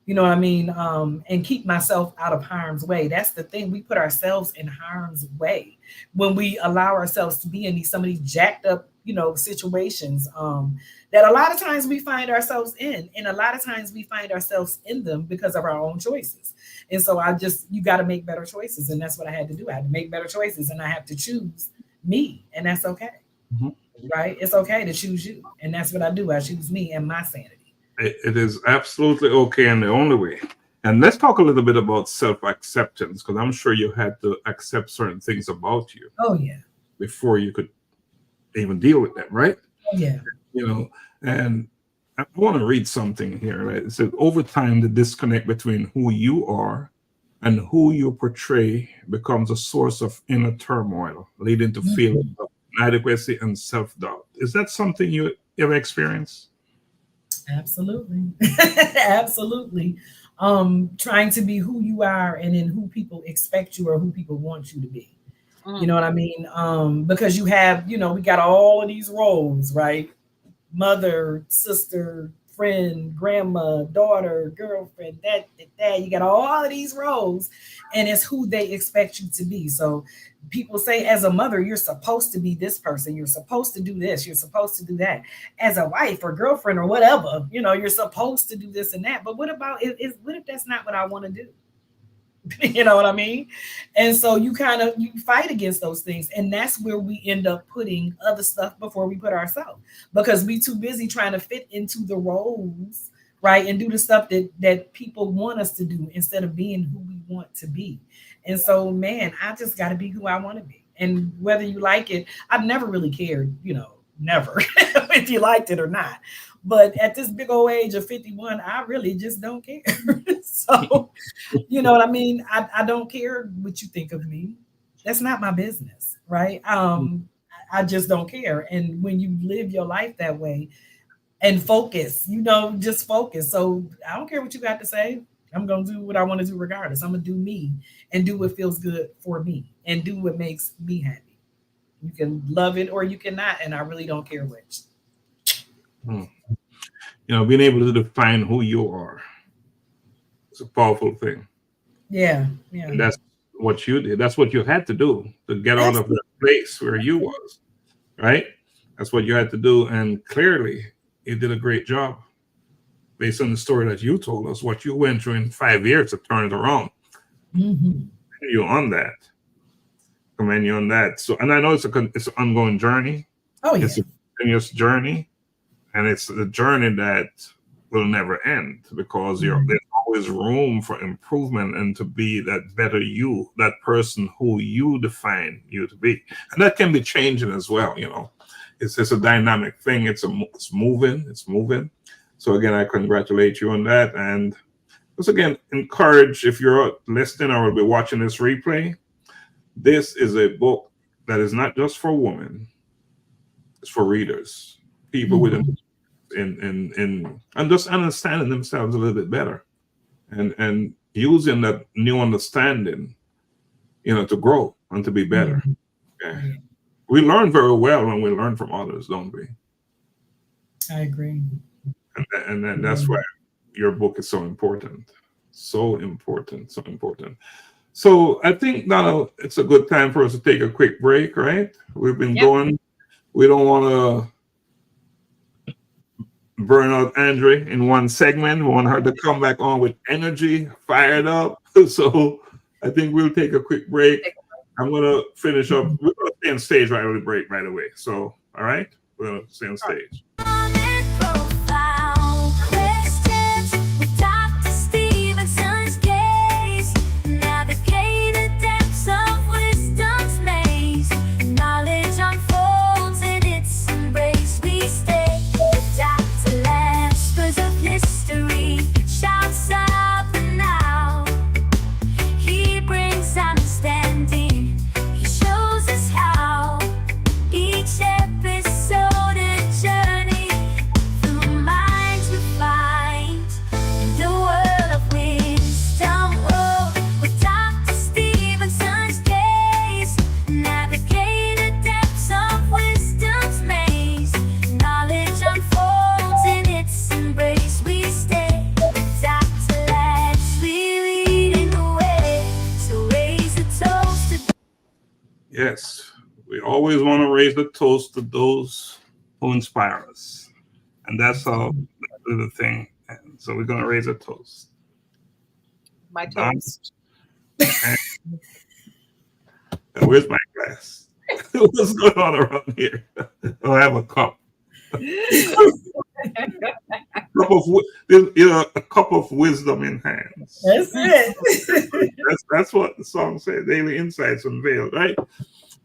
You know what I mean? And keep myself out of harm's way. That's the thing. We put ourselves in harm's way when we allow ourselves to be in some of these jacked up, situations, that a lot of times we find ourselves in. And a lot of times we find ourselves in them because of our own choices. And so you got to make better choices. And that's what I had to do. I had to make better choices, and I have to choose me, and that's okay. Mhm. Right? It's okay to choose you, and that's what I do. I choose me and my sanity. It is absolutely okay and the only way. And let's talk a little bit about self-acceptance, because I'm sure you had to accept certain things about you Oh yeah. before you could even deal with them, right? Oh yeah. You know, and I want to read something here. Right? It says, over time, the disconnect between who you are and who you portray becomes a source of inner turmoil, leading to feelings of inadequacy and self-doubt. Is that something you ever experienced? Absolutely. Absolutely. Trying to be who you are and in who people expect you or who people want you to be. You know what I mean? Because you have, we got all of these roles, right? Mother, sister, friend, grandma, daughter, girlfriend, that you got all of these roles, and it's who they expect you to be. So people say, as a mother, you're supposed to be this person, you're supposed to do this, you're supposed to do that. As a wife or girlfriend or whatever, you're supposed to do this and that. But what about what if that's not what I want to do? You know what I mean? And so you fight against those things, and that's where we end up putting other stuff before we put ourselves, because we too busy trying to fit into the roles, right, and do the stuff that people want us to do instead of being who we want to be. And so, man, I just got to be who I want to be, and whether you like it, I've never really cared, never if you liked it or not. But at this big old age of 51, I really just don't care. So, you know what I mean? I don't care what you think of me. That's not my business, right? I just don't care. And when you live your life that way and focus, just focus. So I don't care what you got to say. I'm going to do what I want to do regardless. I'm going to do me and do what feels good for me and do what makes me happy. You can love it or you cannot, and I really don't care which. Being able to define who you are is a powerful thing. Yeah. And that's what you did. That's what you had to do to get out of that place where you was, right? That's what you had to do. And clearly, you did a great job based on the story that you told us, what you went through in 5 years to turn it around. Mm-hmm. You on that. Commend you on that. So, and I know it's an ongoing journey. Oh, yeah. It's a continuous journey. And it's a journey that will never end, because there's always room for improvement and to be that better you, that person who you define you to be. And that can be changing as well. It's a dynamic thing. It's moving. So again, I congratulate you on that. And just again, encourage, if you're listening or will be watching this replay, this is a book that is not just for women. It's for readers, people with and just understanding themselves a little bit better, and using that new understanding, to grow and to be better. Okay. We learn very well when we learn from others, don't we? I agree. And then that's why your book is so important. So important. So I think now it's a good time for us to take a quick break, right? We've been going. We don't want to burn out Angie in one segment. We want her to come back on with energy, fired up. So I think we'll take a quick break. I'm going to finish up. We're going to stay on stage right away, break right away. So, all right, we're going to stay on stage. Yes, we always want to raise the toast to those who inspire us. And that's the thing. And so we're going to raise a toast. My toast. And where's my glass? What's going on around here? Oh, I have a cup. A cup of wisdom in hands. That's it. That's what the song said. Daily insights unveiled, right?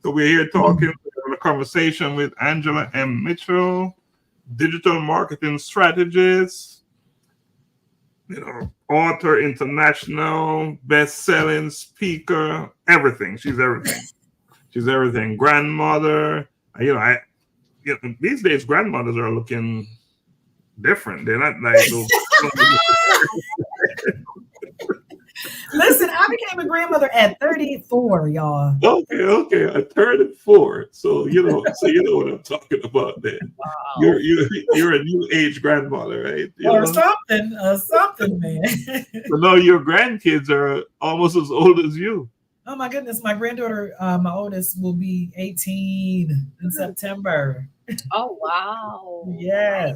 So we're here talking, having a conversation with Angela M. Mitchell, digital marketing strategist, author, international, best-selling speaker, everything. She's everything. She's everything. Grandmother. These days grandmothers are looking different. They're not like those. Listen, I became a grandmother at 34, y'all. Okay, at 34. So you know what I'm talking about. Then Wow. you're a new age grandmother, right? Or something, man. So now your grandkids are almost as old as you. Oh my goodness, my granddaughter, my oldest, will be 18 in September. Oh, wow. Yes.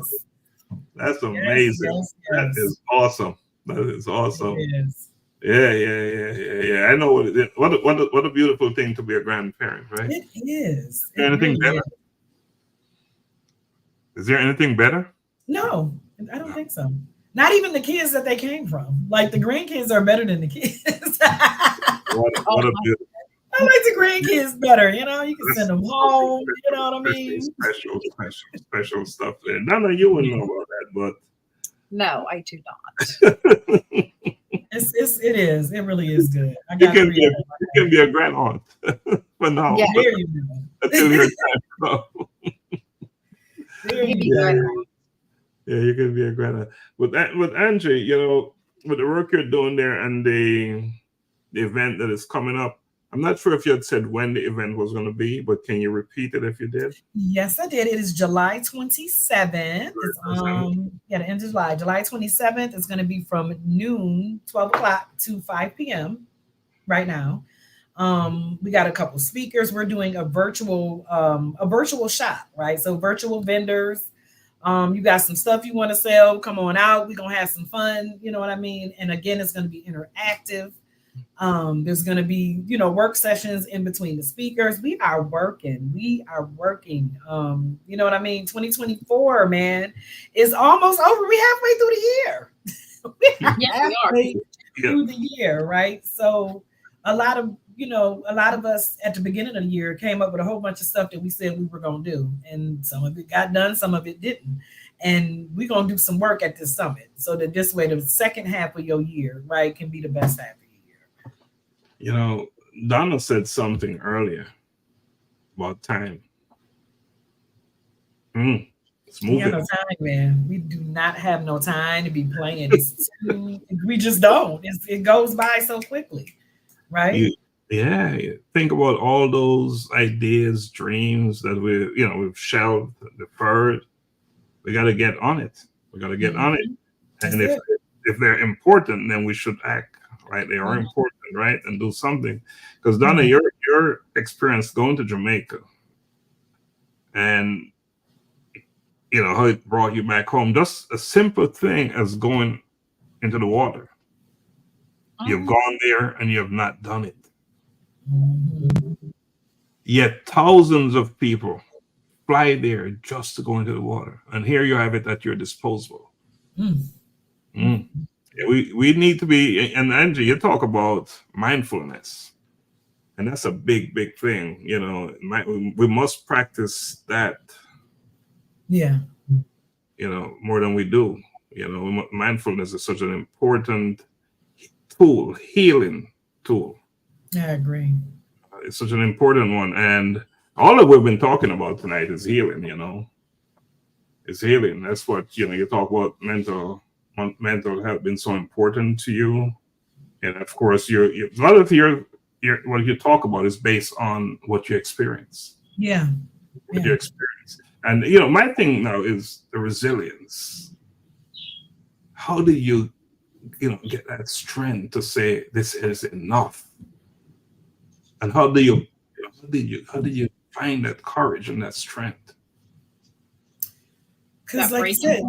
That's amazing. Yes. That is awesome. That is awesome. It is. Yeah. I know what it is. What a beautiful thing to be a grandparent, right? It is. Is there anything better? Is there anything better? No, I don't think so. Not even the kids that they came from. Like the grandkids are better than the kids. What a beautiful. I like the grandkids better. You can send them home. You know what I mean? Special stuff there. None of you would know about that, but No, I do not. It is. It really is good. You can be a grand aunt for now. Yeah. There you go. Until your time comes. Yeah, you can be a grand aunt. With Angie, with the work you're doing there and the event that is coming up, I'm not sure if you had said when the event was going to be, but can you repeat it if you did? Yes, I did. It is July 27th. The end of July. July 27th is going to be from noon, 12 o'clock to 5 p.m. right now. We got a couple speakers. We're doing a virtual shop, right? So virtual vendors. You got some stuff you want to sell, come on out. We're going to have some fun. You know what I mean? And again, it's going to be interactive. There's going to be, work sessions in between the speakers. We are working. You know what I mean? 2024, man, is almost over. We halfway through the year. Through the year, right? So a lot of us at the beginning of the year came up with a whole bunch of stuff that we said we were going to do. And some of it got done, some of it didn't. And we're going to do some work at this summit so that this way the second half of your year, right, can be the best half of your year. Donna said something earlier about time. It's moving. We got no time, man. We do not have no time to be playing. We just don't. It goes by so quickly, right? Think about all those ideas, dreams that we've shelved, deferred. We got to get on it. And if they're important, then we should act. Right, they are important, right, and do something. Because Donna, your experience going to Jamaica, and how it brought you back home. Just a simple thing as going into the water. You've gone there and you have not done it. Yet thousands of people fly there just to go into the water, and here you have it at your disposal. We need to be, and Angie, you talk about mindfulness, and that's a big thing. We must practice that. Yeah. More than we do. Mindfulness is such an important tool, healing tool. I agree. It's such an important one, and all that we've been talking about tonight is healing. It's healing. That's what you talk about mental health being so important to you, and of course, a lot of your what you talk about is based on what you experience. Yeah. What you experience, and my thing now is the resilience. How do you, get that strength to say this is enough, and how do you find that courage and that strength? Because, like you said,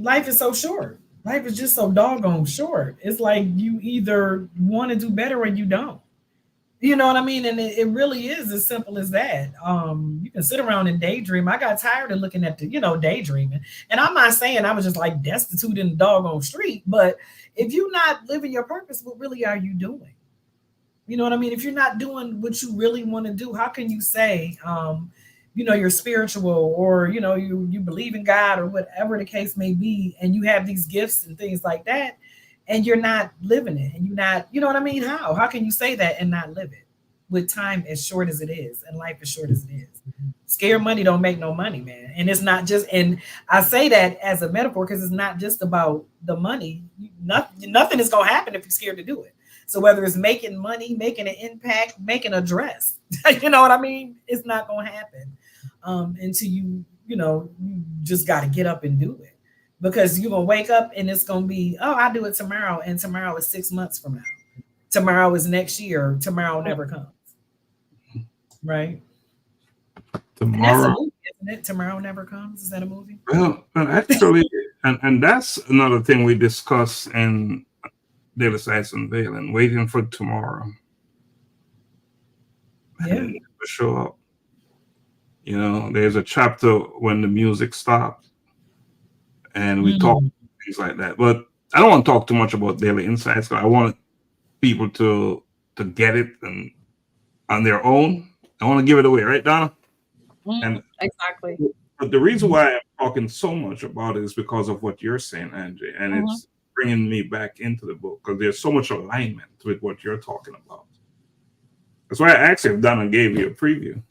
life is so short. Life is just so doggone short. It's like you either want to do better or you don't. You know what I mean? And it really is as simple as that. You can sit around and daydream. I got tired of looking at the, daydreaming. And I'm not saying I was just like destitute in the doggone street, but if you're not living your purpose, what really are you doing? You know what I mean? If you're not doing what you really want to do, how can you say, you're spiritual, or, you believe in God, or whatever the case may be, and you have these gifts and things like that, and you're not living it, and you're not, you know what I mean? How can you say that and not live it with time as short as it is and life as short as it is? Scared money don't make no money, man. And it's not just, and I say that as a metaphor because it's not just about the money. Nothing is going to happen if you're scared to do it. So whether it's making money, making an impact, making a dress, you know what I mean? It's not going to happen until you just got to get up and do it. Because you're going to wake up and it's going to be, oh, I'll do it tomorrow. And tomorrow is 6 months from now. Tomorrow is next year. Tomorrow never comes. Right? Tomorrow. That's a movie, isn't it? Tomorrow Never Comes. Is that a movie? Well, actually, and that's another thing we discuss in Daily Sights Unveiling, waiting for tomorrow. Yeah. And never show up. There's a chapter when the music stops. And we talk things like that. But I don't want to talk too much about daily insights, because I want people to get it and on their own. I want to give it away, right, Donna? And exactly. But the reason why I'm talking so much about it is because of what you're saying, Angie, and it's bringing me back into the book, because there's so much alignment with what you're talking about. That's why I asked if Donna gave you a preview.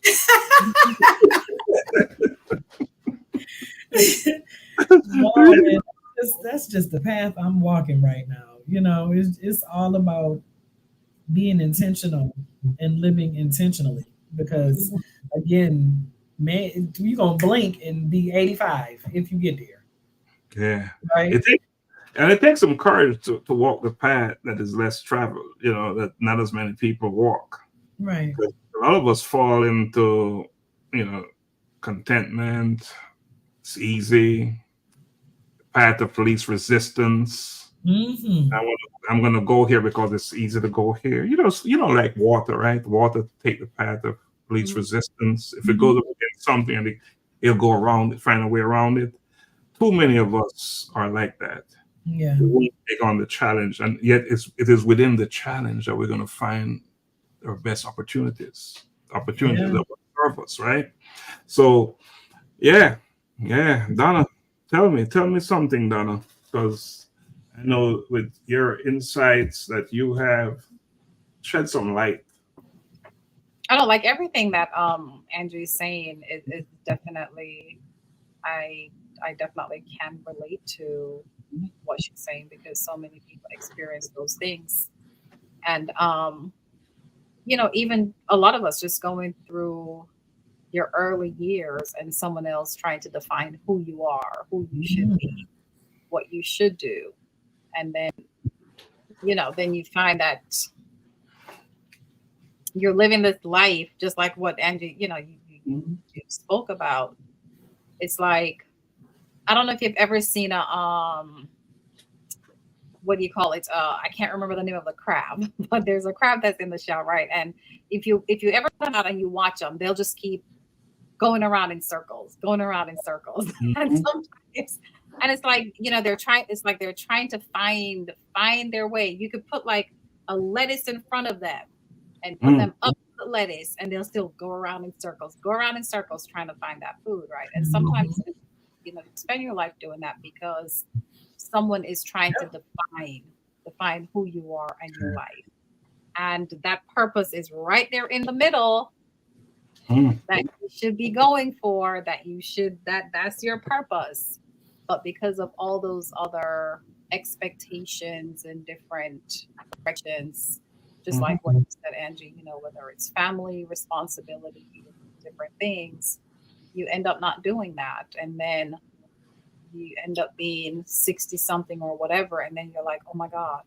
No, that's just the path I'm walking right now. It's all about being intentional and living intentionally, because again, man, you're gonna blink and be 85 if you get there. Yeah, right. It takes some courage to walk the path that is less traveled, that not as many people walk. Right. A lot of us fall into contentment. It's easy. Path of least resistance. I'm going to go here because it's easy to go here. You don't like water, right? Water take the path of least resistance. If it goes against something, and it'll go around it, find a way around it. Too many of us are like that. Yeah. We won't take on the challenge, and yet it is within the challenge that we're going to find our best opportunities that will serve us, right? So, yeah, Donna. Tell me something, Donna, because I know with your insights that you have shed some light. I don't like everything that Angie's saying. Is definitely, I definitely can relate to what she's saying, because so many people experience those things, and even a lot of us just going through your early years and someone else trying to define who you are, who you should be, what you should do. And then, then you find that you're living this life, just like what Angie, you spoke about. It's like, I don't know if you've ever seen a, what do you call it? I can't remember the name of the crab, but there's a crab that's in the shell, right? And if you ever come out and you watch them, they'll just keep going around in circles. And sometimes, and it's like, they're trying to find their way. You could put like a lettuce in front of them and put them up the lettuce, and they'll still go around in circles trying to find that food, right? And sometimes you spend your life doing that because someone is trying to define who you are and your life. And that purpose is right there in the middle, that you should be going for, that's your purpose. But because of all those other expectations and different directions, just like what you said, Angie, whether it's family, responsibility, different things, you end up not doing that. And then you end up being 60 something or whatever. And then you're like, oh my God,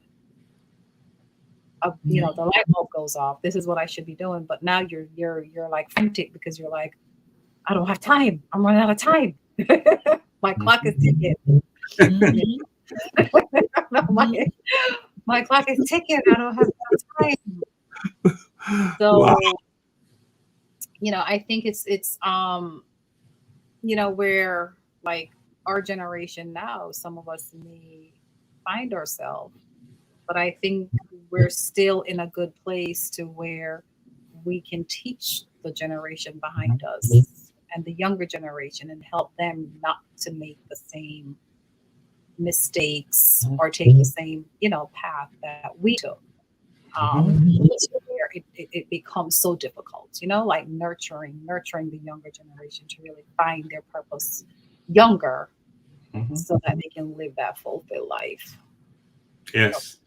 the light bulb goes off. This is what I should be doing. But now you're like frantic, because you're like, I don't have time. I'm running out of time. My clock is ticking. my clock is ticking. I don't have time. So, Wow. I think it's where like our generation now, some of us may find ourselves, but I think we're still in a good place to where we can teach the generation behind us and the younger generation and help them not to make the same mistakes or take the same, path that we took. To where it becomes so difficult, like nurturing the younger generation to really find their purpose younger Mhm. so that they can live that fulfilled life. Yes.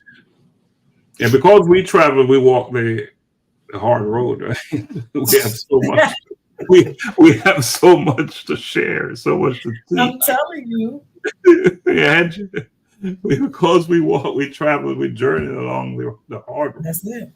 And because we travel, we walk the hard road, right? We have so much. We have so much to share, so much to I'm teach. telling you. Yeah, Angie. Because we walk, we travel, we journey along the hard road. That's it.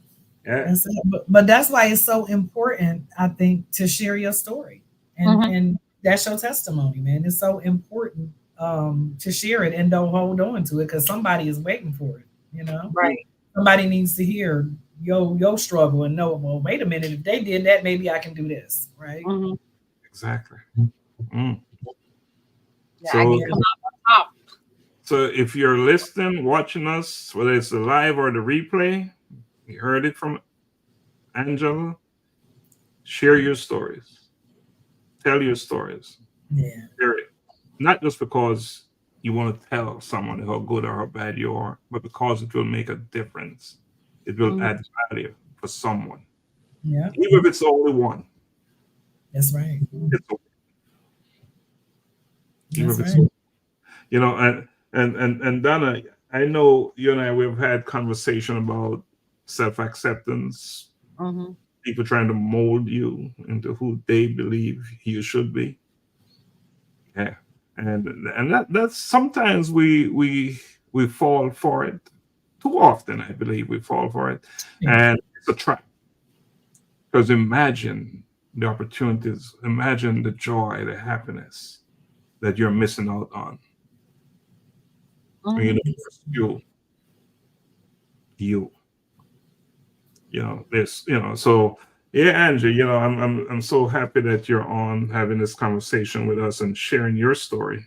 Yeah. That's it. But that's why it's so important, I think, to share your story. Mhm. And that's your testimony, man. It's so important to share it and don't hold on to it because somebody is waiting for it, you know? Right. Somebody needs to hear your struggle and know, well, wait a minute, if they did that, maybe I can do this, right? Mhm. Exactly. Mm. Yeah, I can So, Yeah. come out on top. so if you're listening, watching us, whether it's the live or the replay, you heard it from Angela. Share your stories. Tell your stories. Yeah. Share it. Not just because you want to tell someone how good or how bad you are, but because it will make a difference. It will Mhm. add value for someone. Yeah. Even if it's only one. That's right. It's okay. Even That's if it's right. and Donna, I know you and I we've had conversation about self-acceptance, Mhm. people trying to mold you into who they believe you should be. Yeah. And that's sometimes we fall for it. Too often, I believe we fall for it. Yeah. And it's a trap. Because imagine the opportunities, imagine the joy, the happiness that you're missing out on when you Mhm. don't pursue you. This, so yeah, Angie, I'm so happy that you're on having this conversation with us and sharing your story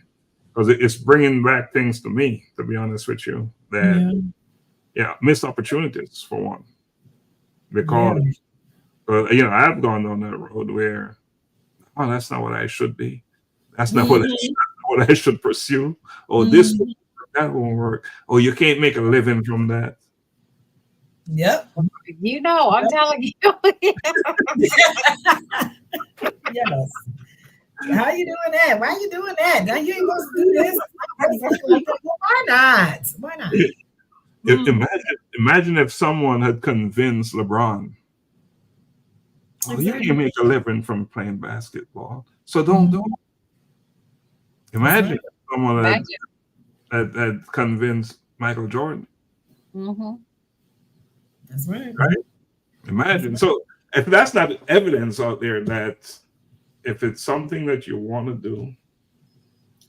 because it's bringing back things to me, to be honest with you, that Yeah. missed opportunities for one, Yeah. because I've gone down that road where, oh, that's not what I should be. That's not what Mhm. what I should pursue. Oh, this won't Mhm. work, that won't work. Oh, you can't make a living from that. Yep. I'm telling you. Yes. How you doing that? Why you doing that? Now you ain't supposed to do this. Like that. Well, why not? Why not? Mm. Imagine if someone had convinced LeBron, oh, you Exactly. can make a living from playing basketball, so don't do Mhm. it. That's Imagine right. if someone Imagine. had convinced Michael Jordan, Mhm. That's right. right? That's Imagine. right. So if that's not evidence out there that if it's something that you want to do,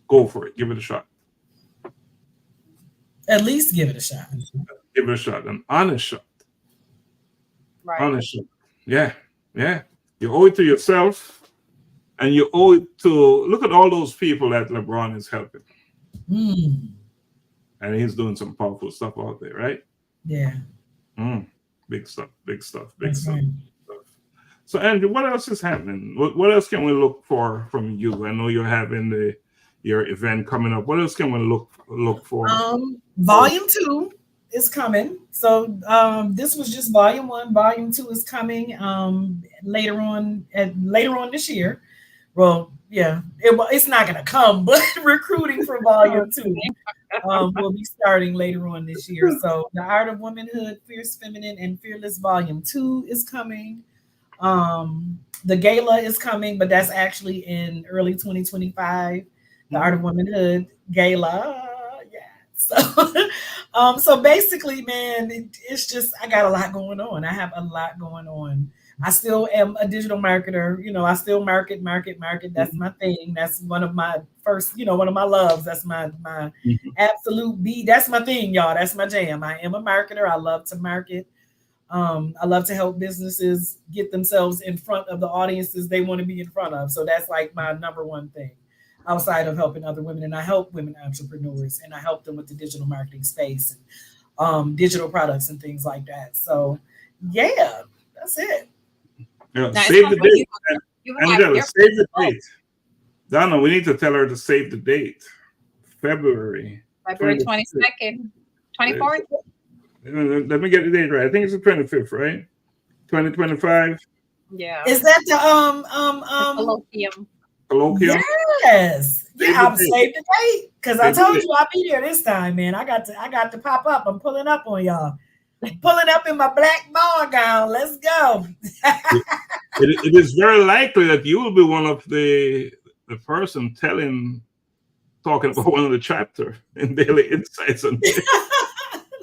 go for it. Give it a shot. At least give it a shot. Give it a shot. An honest shot. Right. Honest shot. Yeah. Yeah. You owe it to yourself and you owe it to look at all those people that LeBron is helping. Mm. And he's doing some powerful stuff out there, right? Yeah. Mm. Big stuff, big stuff, big That's stuff. right. So Andrew, what else is happening? What else can we look for from you? I know you're having your event coming up. What else can we look for? Volume 2 is coming. So this was just volume 1. Volume 2 is coming later on this year. Well, yeah, it's not gonna come, but recruiting for volume 2 will be starting later on this year. So the Art of Womanhood, Fierce Feminine, and Fearless Volume 2 is coming. The gala is coming, but that's actually in early 2025. The Art of Womanhood gala. Yeah. So so basically, man, it's just I got a lot going on. I have a lot going on. I still am a digital marketer. I still market. That's my thing. That's one of my first, one of my loves. That's my Mhm. absolute beat. That's my thing, y'all. That's my jam. I am a marketer. I love to market. I love to help businesses get themselves in front of the audiences they want to be in front of. So that's like my number one thing outside of helping other women. And I help women entrepreneurs and I help them with the digital marketing space and digital products and things like that. So yeah, that's it. Yeah, Now, save the date. you have Angela, your save the book, date. Donna, we need to tell her to save the date. February February 25th. 22nd, 24th. Let me get the date right. I think it's the 25th, right? 2025 Yeah. Is that the Colloquium. colloquium. Yes. Save Yeah, I'm the date. saved the date. Because I Save the told date. you I'll be there this time, man. I got to pop up. I'm pulling up on y'all. Pulling up in my black ball gown. Let's go. It is very likely that you will be one of the person talking about one of the chapter in Daily Insights on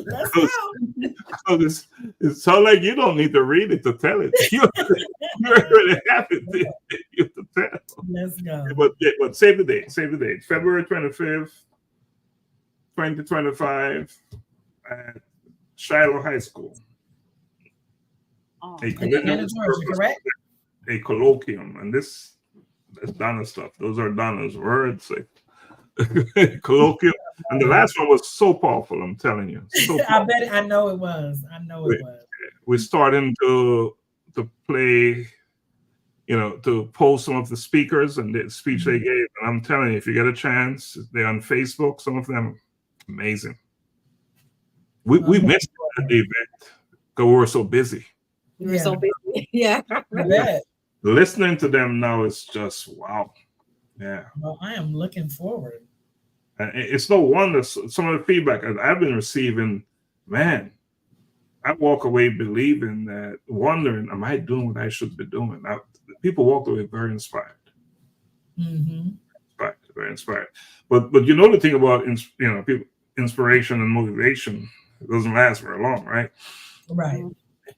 Let's go. because it sounds like you don't need to read it to tell it. You already have it. You have to tell. Let's go. But save the date. Save the date. February 25th, 2025 at Shiloh High School. Oh, A In collision Atlanta, with Georgia, purpose, correct? a colloquium, and that's Donna stuff. Those are Donna's words. Colloquium, and the last one was so powerful. I'm telling you, so I bet. I know it was. we're starting to play, to post some of the speakers and the speech they gave. And I'm telling you, if you get a chance, they're on Facebook. Some of them, amazing. We missed the event because we were so busy. you were so busy. Yeah. I bet. Listening to them now is just wow. Yeah. Well, I am looking forward. And it's no wonder some of the feedback I've been receiving, man, I walk away believing that, wondering, am I doing what I should be doing? People walk away very inspired. Mm-hmm. Very inspired. But the thing about people, inspiration and motivation, it doesn't last very long, right? Right.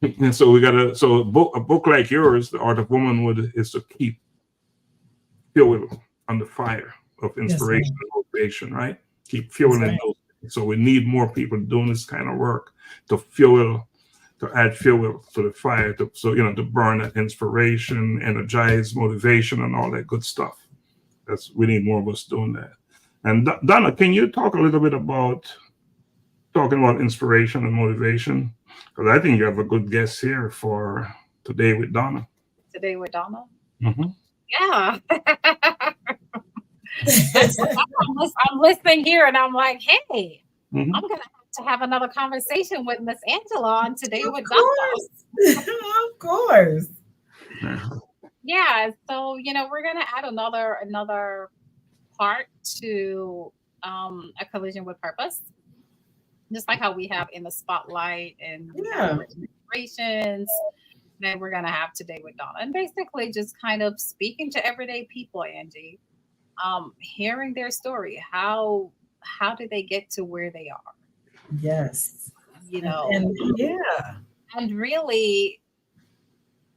And so a book like yours, The Art of Womanhood, is to keep fuel on the fire of inspiration and motivation, right? Keep fueling those things. So we need more people doing this kind of work to add fuel to the fire, to burn that inspiration, energize, motivation, and all that good stuff. We need more of us doing that. And Donna, can you talk a little bit about inspiration and motivation? Because I think you have a good guest here for Today with Donna. Today with Donna? Mm-hmm. Yeah. I'm listening here and I'm like, hey, I'm going to have another conversation with Miss Angela on Today with Donna. Of course. Yeah. So, we're going to add another part to A Collision with Purpose. Just like how we have In the Spotlight and inspirations. Then we're going to have Today with Donna. And basically just kind of speaking to everyday people, Angie. Hearing their story. How did they get to where they are? Yes. And really,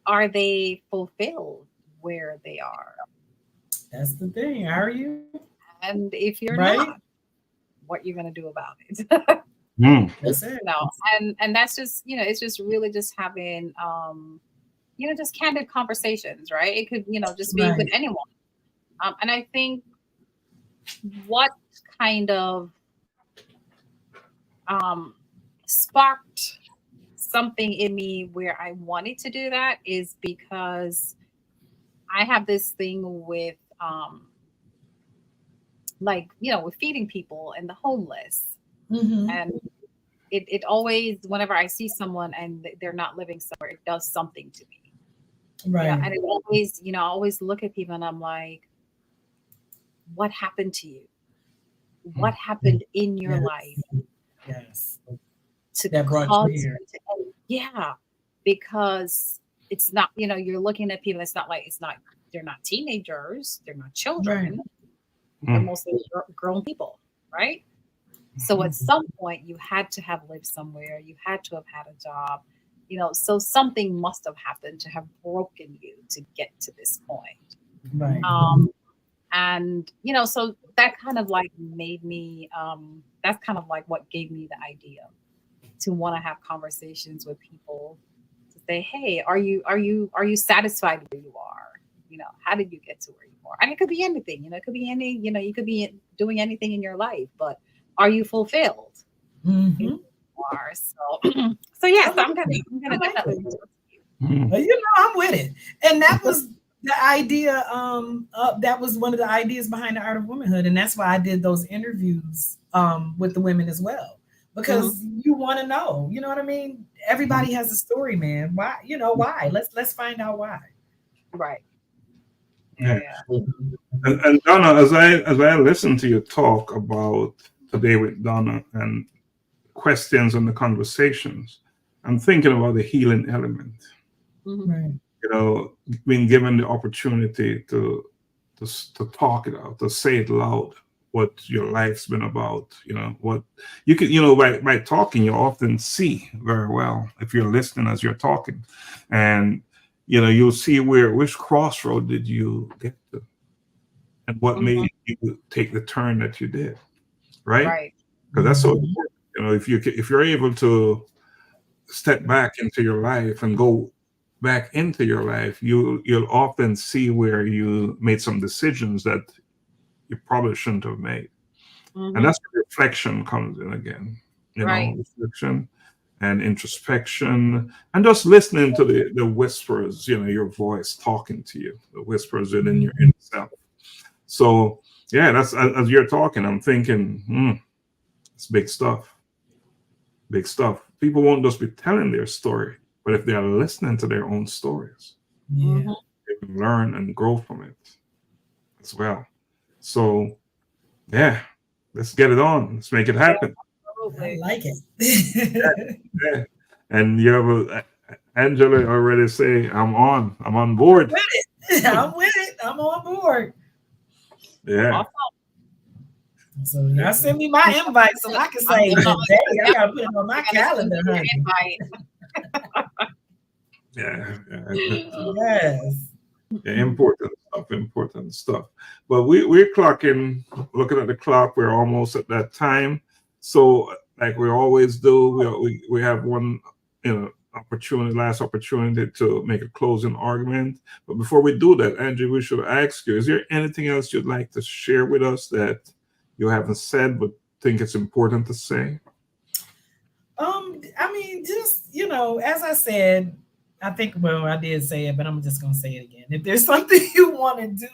are they fulfilled where they are? That's the thing. Are you? And if you're not, what you're going to do about it? That's it. And that's just, it's just really just having, just candid conversations, right? It could, just be with anyone. And I think what kind of sparked something in me where I wanted to do that is because I have this thing with, with feeding people and the homeless. Mm-hmm. And it always, whenever I see someone and they're not living somewhere, it does something to me. Right. And it always, I always look at people and I'm like, what happened to you? What happened in your life? Yes. That brought you here. Because it's not, you're looking at people. It's not, they're not teenagers. They're not children. They're mostly grown people. Right. So at some point you had to have lived somewhere. You had to have had a job, so something must have happened to have broken you to get to this point. Right. And, so that kind of made me, that's kind of what gave me the idea to want to have conversations with people to say, hey, are you satisfied where you are? You know, how did you get to where you are? And it could be anything, you know, it could be any, you know, you could be doing anything in your life, but are you fulfilled? Mm-hmm. Are. So yes, I'm gonna definitely do it. Well, you know, I'm with it. And that was the idea. That was one of the ideas behind the Art of Womanhood. And that's why I did those interviews with the women as well. Because you want to know, you know what I mean? Everybody has a story, man. Why, you know, why? Let's find out why. Right. Yeah. And Donna, as I listen to you talk about today with Donna and questions and the conversations, I'm thinking about the healing element. Right. You know, being given the opportunity to talk it out, to say it loud, what your life's been about. You know, what you can, you know, by talking, you often see very well if you're listening as you're talking, and you know, you'll see which crossroad did you get to, and what made you take the turn that you did, right? Right. Because that's so important. You know, if you're able to step back into your life and go back into your life, you'll often see where you made some decisions that you probably shouldn't have made. And that's where reflection comes in again. You know, reflection and introspection, and just listening to the whispers, you know, your voice talking to you, the whispers within your inner self. So yeah, that's as you're talking, I'm thinking, it's big stuff. Big stuff. People won't just be telling their story, but if they are listening to their own stories, Yeah. they can learn and grow from it as well. So yeah, let's get it on. Let's make it happen. I like it. Yeah. And you have Angela already say, I'm on board. I'm with it. I'm on board. Yeah. So now send me my invite so I can say today. I gotta put it on my calendar, honey. Yeah. Yes. Yeah, important stuff. But we're clocking, looking at the clock, we're almost at that time. So like we always do, we have one, you know, last opportunity to make a closing argument. But before we do that, Angie, we should ask you, is there anything else you'd like to share with us that you haven't said but think it's important to say? I mean, just, you know, as I said, I think, well, I did say it, but I'm just gonna say it again. If there's something you want to do,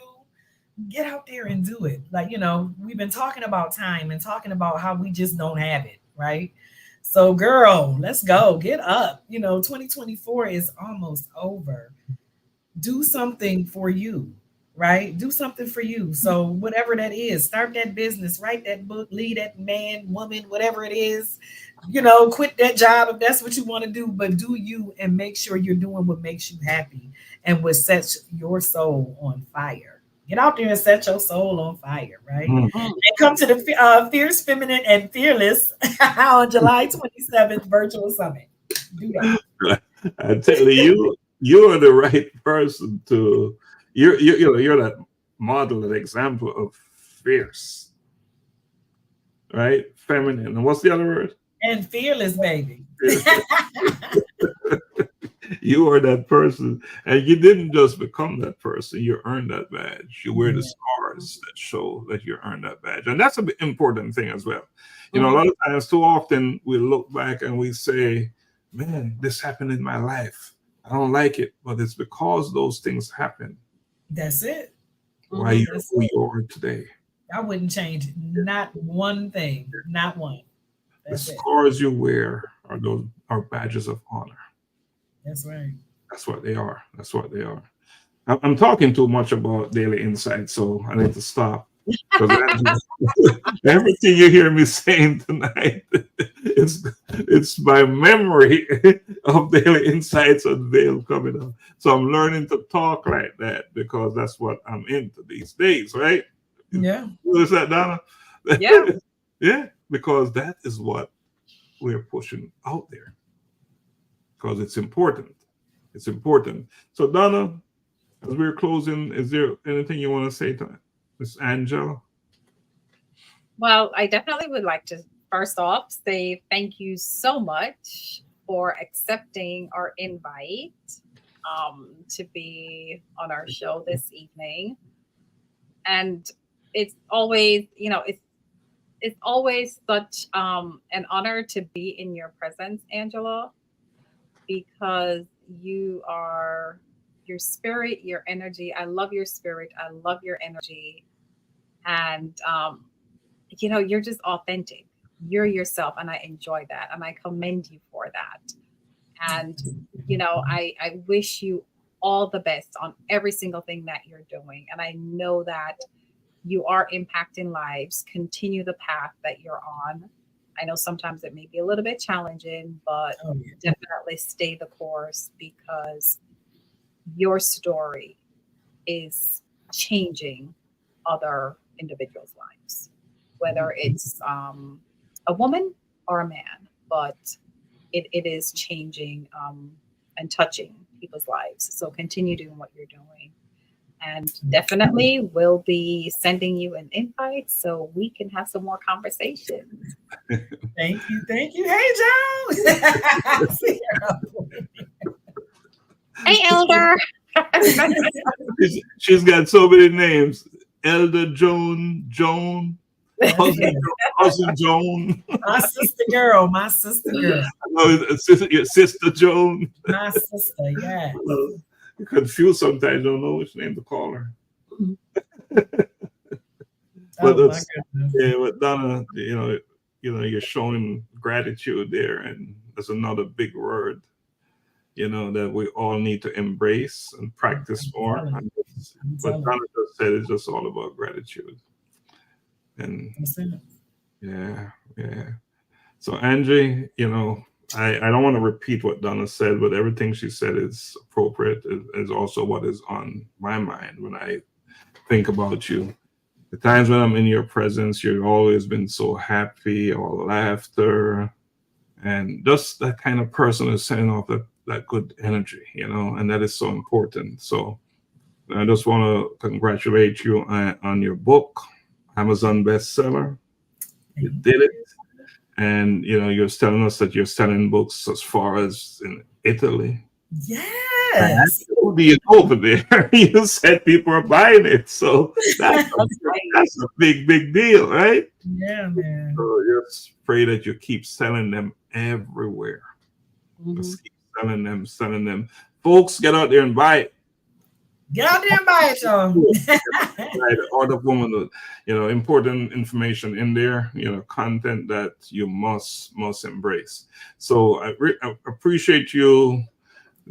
get out there and do it. Like, you know, we've been talking about time and talking about how we just don't have it, right? So girl, let's go. Get up. You know, 2024 is almost over. Do something for you, right? Do something for you. So whatever that is, start that business, write that book, lead that man, woman, whatever it is, you know, quit that job if that's what you want to do, but do you and make sure you're doing what makes you happy and what sets your soul on fire. Get out there and set your soul on fire, right? And come to the Fierce, Feminine, and Fearless on July 27th virtual summit. Do that. I tell you, you are the right person to. You're that model, that example of fierce, right? Feminine. And what's the other word? And fearless, baby. You are that person, and you didn't just become that person. You earned that badge. You wear the scars that show that you earned that badge, and that's an important thing as well. You know, a lot of times, too often, we look back and we say, "Man, this happened in my life. I don't like it," but it's because those things happen. That's it. Why you're who you are today. I wouldn't change not one thing, not one. That's the scars you wear are badges of honor. That's right. That's what they are. That's what they are. I'm talking too much about daily insight, so I need to stop. Everything you hear me saying tonight, it's my memory of daily insights and Dale coming up. So I'm learning to talk like that because that's what I'm into these days, right? Yeah. Is that, Donna? Yeah. Yeah, because that is what we're pushing out there. Because it's important. It's important. So Donna, as we're closing, is there anything you want to say to Miss Angela? Well, I definitely would like to first off say thank you so much for accepting our invite to be on our show this evening. And it's always, it's always such an honor to be in your presence, Angela, because your spirit, your energy. I love your spirit. I love your energy. And, you're just authentic. You're yourself. And I enjoy that. And I commend you for that. And, I wish you all the best on every single thing that you're doing. And I know that you are impacting lives. Continue the path that you're on. I know sometimes it may be a little bit challenging, but definitely stay the course because your story is changing other individuals' lives, whether it's a woman or a man, but it is changing and touching people's lives. So continue doing what you're doing. And definitely we'll be sending you an invite so we can have some more conversations. Thank you. Hey, Joan. Hey, Elder. She's got so many names. Elder Joan, cousin Joan. My sister girl. Your sister Joan. My sister, yeah. You're confused sometimes, don't know which name to call her. But with Donna, you're showing gratitude there, and that's another big word, that we all need to embrace and practice more. What Donna just said is just all about gratitude. And yeah. So Angie, I don't want to repeat what Donna said, but everything she said is appropriate. Is also what is on my mind when I think about you. The times when I'm in your presence, you've always been so happy, all laughter, and just that kind of person is sending off that good energy, and that is so important. So I just want to congratulate you on your book, Amazon bestseller. You did it. And, you're telling us that you're selling books as far as in Italy. Yes. Who do you go over there? You said people are buying it. So that's a big, big deal, right? Yeah, man. So just pray that you keep selling them everywhere. Just keep selling them. Folks, get out there and buy it. Get out there and buy it, y'all. Right, all the woman, important information in there, content that you must embrace. So I appreciate you.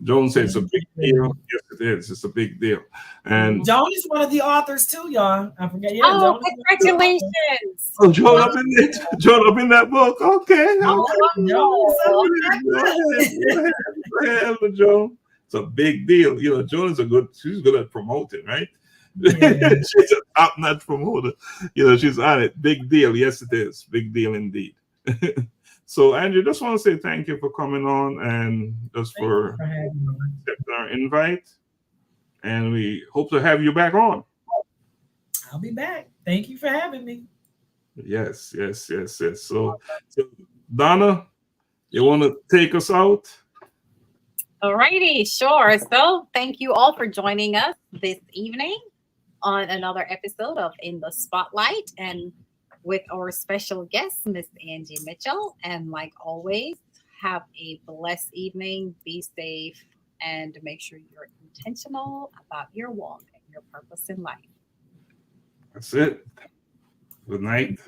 Joan said it's a big deal. Yes, it is. It's a big deal. And Joan is one of the authors too, y'all. I forget. Yeah, oh, congratulations! Joan up in it. Joan up in that book. Okay. Joan Go ahead, Joan. It's a big deal. Joan is she's good at promoting, right? Yeah. She's a top-notch promoter. She's on it. Big deal. Yes, it is. Big deal indeed. So, Angie, just want to say thank you for coming on and just for accepting our invite. And we hope to have you back on. I'll be back. Thank you for having me. Yes. So Donna, you want to take us out? All righty, sure. So thank you all for joining us this evening on another episode of In the Spotlight and with our special guest, Miss Angie Mitchell. And like always, have a blessed evening, be safe, and make sure you're intentional about your walk and your purpose in life. That's it. Good night.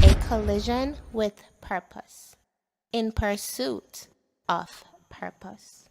A collision with purpose. In pursuit of purpose.